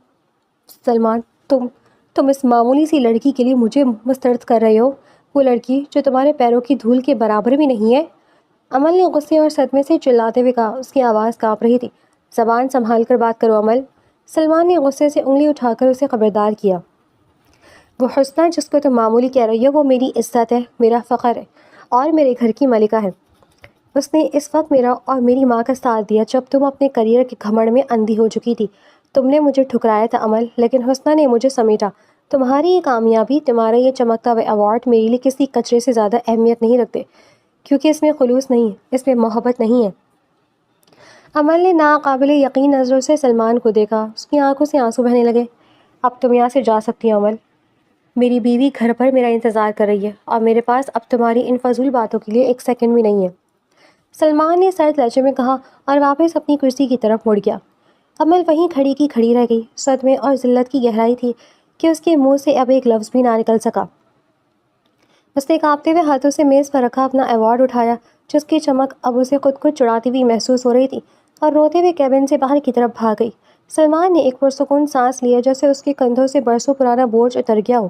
سلمان، تم اس معمولی سی لڑکی کے لیے مجھے مسترد کر رہے ہو؟ وہ لڑکی جو تمہارے پیروں کی دھول کے برابر بھی نہیں ہے؟ عمل نے غصے اور صدمے سے چلاتے ہوئے کہا۔ اس کی آواز کانپ رہی تھی۔ زبان سنبھال کر بات کرو عمل۔ سلمان نے غصے سے انگلی اٹھا کر اسے خبردار کیا۔ وہ حسنہ جس کو تم معمولی کہہ رہی ہو وہ میری عزت ہے، میرا فخر ہے اور میرے گھر کی ملکہ ہے۔ اس نے اس وقت میرا اور میری ماں کا ساتھ دیا جب تم اپنے کریئر کے گھمنڈ میں اندھی ہو چکی تھی۔ تم نے مجھے ٹھکرایا تھا عمل، لیکن حسنہ نے مجھے سمیٹا۔ تمہاری یہ کامیابی، تمہارا یہ چمکتا ہوا ایوارڈ میرے لیے کسی کچرے سے زیادہ اہمیت نہیں رکھتے، کیونکہ اس میں خلوص نہیں ہے، اس میں محبت نہیں ہے۔ عمل نے ناقابل یقین نظروں سے سلمان کو دیکھا۔ اس کی آنکھوں سے آنسو بہنے لگے۔ اب تم یہاں سے جا سکتی ہو عمل، میری بیوی گھر پر میرا انتظار کر رہی ہے اور میرے پاس اب تمہاری ان فضول باتوں کے لیے ایک سیکنڈ بھی نہیں ہے، سلمان نے سرد لہجے میں کہا اور واپس اپنی کرسی کی طرف مڑ گیا۔ عمل وہیں کھڑی کی کھڑی رہ گئی۔ صدمے اور ذلت کی گہرائی تھی کہ اس کے منہ سے اب ایک لفظ بھی نہ نکل سکا۔ اس نے کانپتے ہوئے ہاتھوں سے میز پر رکھا اپنا ایوارڈ اٹھایا جس کی چمک اب اسے خود چڑھاتی ہوئی محسوس ہو رہی تھی، اور روتے ہوئے کیبن سے باہر کی طرف بھاگ گئی۔ سلمان نے ایک پرسکون سانس لیا جیسے اس کے کندھوں سے برسوں پرانا بوجھ اتر گیا ہو۔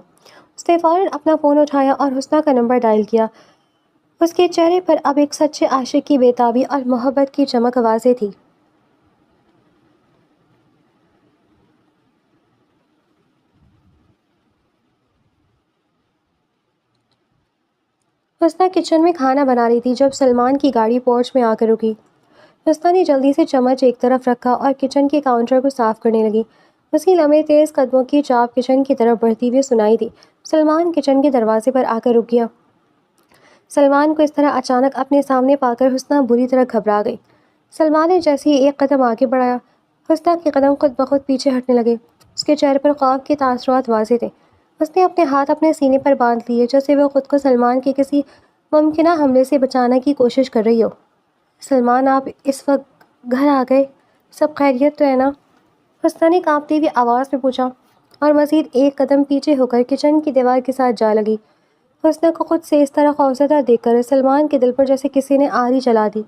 اس نے فوراً اپنا فون اٹھایا اور حسنہ کا نمبر ڈائل کیا۔ اس کے چہرے پر اب ایک سچے عاشق کی بےتابی اور محبت کی چمک واضح تھی۔ حسنہ کچن میں کھانا بنا رہی تھی جب سلمان کی گاڑی پورچ میں آ کر رکی۔ حسنہ نے جلدی سے چمچ ایک طرف رکھا اور کچن کے کاؤنٹر کو صاف کرنے لگی۔ اس کی لمبے تیز قدموں کی چاپ کچن کی طرف بڑھتی ہوئی سنائی دی۔ سلمان کچن کے دروازے پر آ کر رک گیا۔ سلمان کو اس طرح اچانک اپنے سامنے پا کر حسنہ بری طرح گھبرا گئی۔ سلمان نے جیسے ہی ایک قدم آگے بڑھایا، حسنہ کے قدم خود بخود پیچھے ہٹنے لگے۔ اس کے چہرے پر خوف کے تاثرات واضح تھے۔ اس نے اپنے ہاتھ اپنے سینے پر باندھ لیے جیسے وہ خود کو سلمان کے کسی ممکنہ حملے سے بچانے کی کوشش کر رہی ہو۔ سلمان، آپ اس وقت گھر آ گئے، سب خیریت تو ہے نا؟ حسنہ نے کانپتی ہوئی آواز میں پوچھا اور مزید ایک قدم پیچھے ہو کر کچن کی دیوار کے ساتھ جا لگی۔ حسنہ کو خود سے اس طرح خوفزدہ دیکھ کر سلمان کے دل پر جیسے کسی نے آری چلا دی۔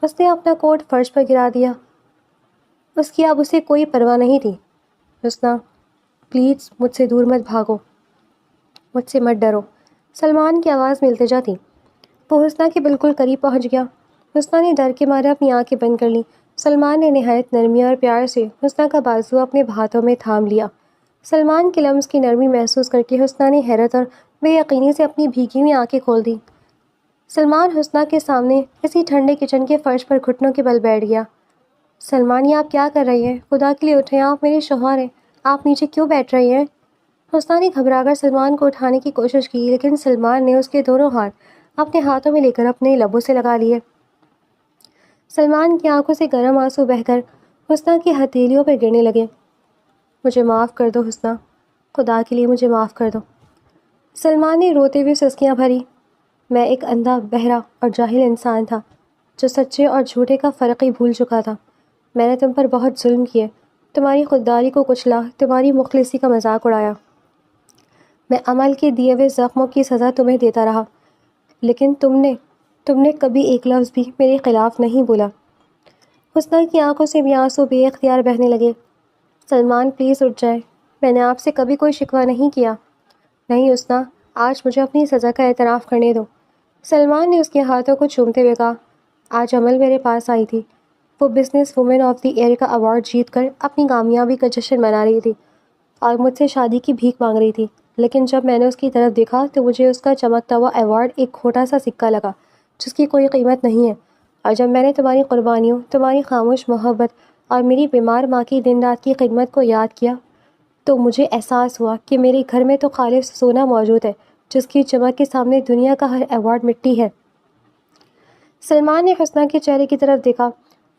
اس نے اپنا کوٹ فرش پر گرا دیا۔ اس کی اب اسے کوئی پرواہ نہیں تھی۔ حسنہ، پلیز مجھ سے دور مت بھاگو، مجھ سے مت ڈرو، سلمان کی آواز میں التجا تھی۔ وہ حسنہ کے بالکل قریب پہنچ گیا۔ حسنہ نے ڈر کے مارے اپنی آنکھیں بند کر لیں۔ سلمان نے نہایت نرمی اور پیار سے حسنہ کا بازو اپنے ہاتھوں میں تھام لیا۔ سلمان کے لمس کی نرمی محسوس کر کے حسنہ نے حیرت اور بے یقینی سے اپنی بھیگی ہوئی آنکھیں کھول دیں۔ سلمان حسنہ کے سامنے اسی ٹھنڈے کچن کے فرش پر گھٹنوں کے بل بیٹھ گیا۔ سلمان، یہ آپ کیا کر رہی ہیں؟ خدا کے لیے اٹھیں، آپ میرے شوہر ہیں، آپ نیچے کیوں بیٹھ رہی ہیں؟ حسنہ نے گھبرا کر سلمان کو اٹھانے کی کوشش کی، لیکن سلمان نے اس کے دونوں ہاتھ اپنے ہاتھوں میں لے کر اپنے لبوں سے لگا لیے۔ سلمان کی آنکھوں سے گرم آنسو بہہ کر حسنہ کی ہتھیلیوں پر گرنے لگے۔ مجھے معاف کر دو حسنہ، خدا کے لیے مجھے معاف کر دو، سلمان نے روتے ہوئے سسکیاں بھری۔ میں ایک اندھا، بہرا اور جاہل انسان تھا جو سچے اور جھوٹے کا فرق ہی بھول چکا تھا۔ میں نے تم پر بہت ظلم کیے، تمہاری خودداری کو کچلا، تمہاری مخلصی کا مذاق اڑایا۔ میں عمل کے دیے ہوئے زخموں کی سزا تمہیں دیتا رہا، لیکن تم نے کبھی ایک لفظ بھی میرے خلاف نہیں بولا۔ حسنہ کی آنکھوں سے بھی آنسو بے اختیار بہنے لگے۔ سلمان، پلیز اٹھ جائے، میں نے آپ سے کبھی کوئی شکوہ نہیں کیا۔ نہیں حسنہ، آج مجھے اپنی سزا کا اعتراف کرنے دو، سلمان نے اس کے ہاتھوں کو چومتے ہوئے کہا۔ آج عمل میرے پاس آئی تھی۔ وہ business woman of the year کا ایوارڈ جیت کر اپنی کامیابی کا جشن منا رہی تھی اور مجھ سے شادی کی بھیک مانگ رہی تھی، لیکن جب میں نے اس کی طرف دیکھا تو مجھے اس کا چمکتا ہوا ایوارڈ ایک کھوٹا سا سکہ لگا جس کی کوئی قیمت نہیں ہے۔ اور جب میں نے تمہاری قربانیوں، تمہاری خاموش محبت اور میری بیمار ماں کی دن رات کی خدمت کو یاد کیا تو مجھے احساس ہوا کہ میرے گھر میں تو خالص سونا موجود ہے جس کی چمک کے سامنے دنیا کا ہر ایوارڈ مٹی ہے۔ سلمان نے حسنہ کے چہرے کی طرف دیکھا۔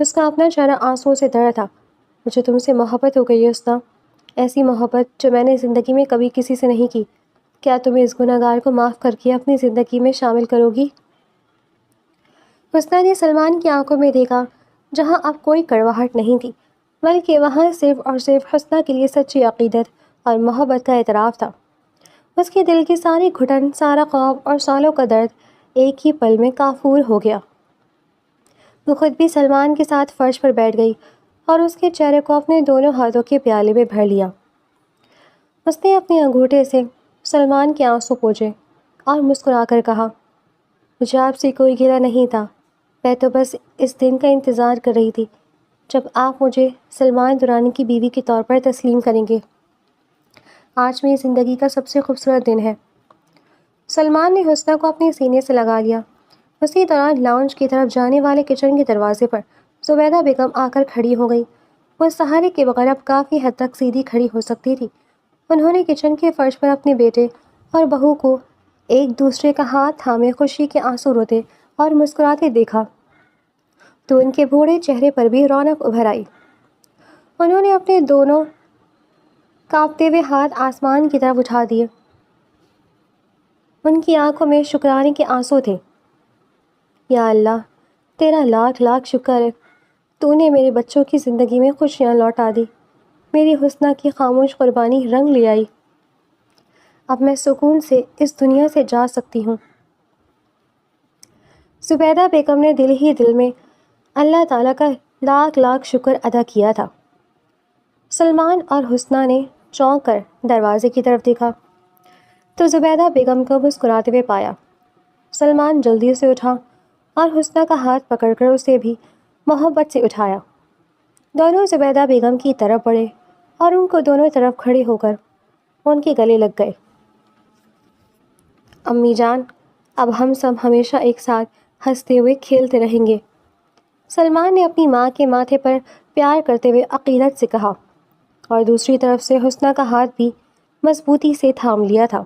اس کا اپنا چہرہ آنسوؤں سے تر تھا۔ مجھے تم سے محبت ہو گئی ہے حسنہ، ایسی محبت جو میں نے زندگی میں کبھی کسی سے نہیں کی۔ کیا تم اس گنہگار کو معاف کر کے اپنی زندگی میں شامل کرو گی؟ حسنہ نے سلمان کی آنکھوں میں دیکھا جہاں اب کوئی کڑواہٹ نہیں تھی، بلکہ وہاں صرف اور صرف حسنہ کے لیے سچی عقیدت اور محبت کا اعتراف تھا۔ اس کے دل کی ساری گھٹن، سارا خوف اور سالوں کا درد ایک ہی پل میں کافور ہو گیا۔ وہ خود بھی سلمان کے ساتھ فرش پر بیٹھ گئی اور اس کے چہرے کو اپنے دونوں ہاتھوں کے پیالے میں بھر لیا۔ اس نے اپنے انگوٹھے سے سلمان کے آنسو پوچھے۔ اور مسکرا کر کہا، مجھے آپ سے کوئی گلہ نہیں تھا، میں تو بس اس دن کا انتظار کر رہی تھی جب آپ مجھے سلمان درانی کی بیوی کے طور پر تسلیم کریں گے۔ آج میری زندگی کا سب سے خوبصورت دن ہے۔ سلمان نے حسنہ کو اپنے سینے سے لگا لیا۔ اسی دوران لاؤنج کی طرف جانے والے کچن کے دروازے پر زبیدہ بیگم آ کر کھڑی ہو گئی۔ وہ سہارے کے بغیر اب کافی حد تک سیدھی کھڑی ہو سکتی تھی۔ انہوں نے کچن کے فرش پر اپنے بیٹے اور بہو کو ایک دوسرے کا ہاتھ تھامے خوشی کے آنسو روتے اور مسکراتے دیکھا تو ان کے بوڑھے چہرے پر بھی رونق ابھر آئی۔ انہوں نے اپنے دونوں کانپتے ہوئے ہاتھ آسمان کی طرف اٹھا دیے۔ ان کی آنکھوں میں شکرانے کے آنسو تھے۔ یا اللہ، تیرا لاکھ لاکھ شکر ہے، تو نے میرے بچوں کی زندگی میں خوشیاں لوٹا دی، میری حسنہ کی خاموش قربانی رنگ لے آئی۔ اب میں سکون سے اس دنیا سے جا سکتی ہوں۔ زبیدہ بیگم نے دل ہی دل میں اللہ تعالیٰ کا لاکھ لاکھ شکر ادا کیا تھا۔ سلمان اور حسنہ نے چونک کر دروازے کی طرف دیکھا تو زبیدہ بیگم کو مسکراتے ہوئے پایا۔ سلمان جلدی سے اٹھا اور حسنہ کا ہاتھ پکڑ کر اسے بھی محبت سے اٹھایا۔ دونوں زبیدہ بیگم کی طرف بڑھے اور ان کو دونوں طرف کھڑے ہو کر ان کے گلے لگ گئے۔ امی جان، اب ہم سب ہمیشہ ایک ساتھ ہنستے ہوئے کھیلتے رہیں گے، سلمان نے اپنی ماں کے ماتھے پر پیار کرتے ہوئے عقیدت سے کہا، اور دوسری طرف سے حسنہ کا ہاتھ بھی مضبوطی سے تھام لیا تھا۔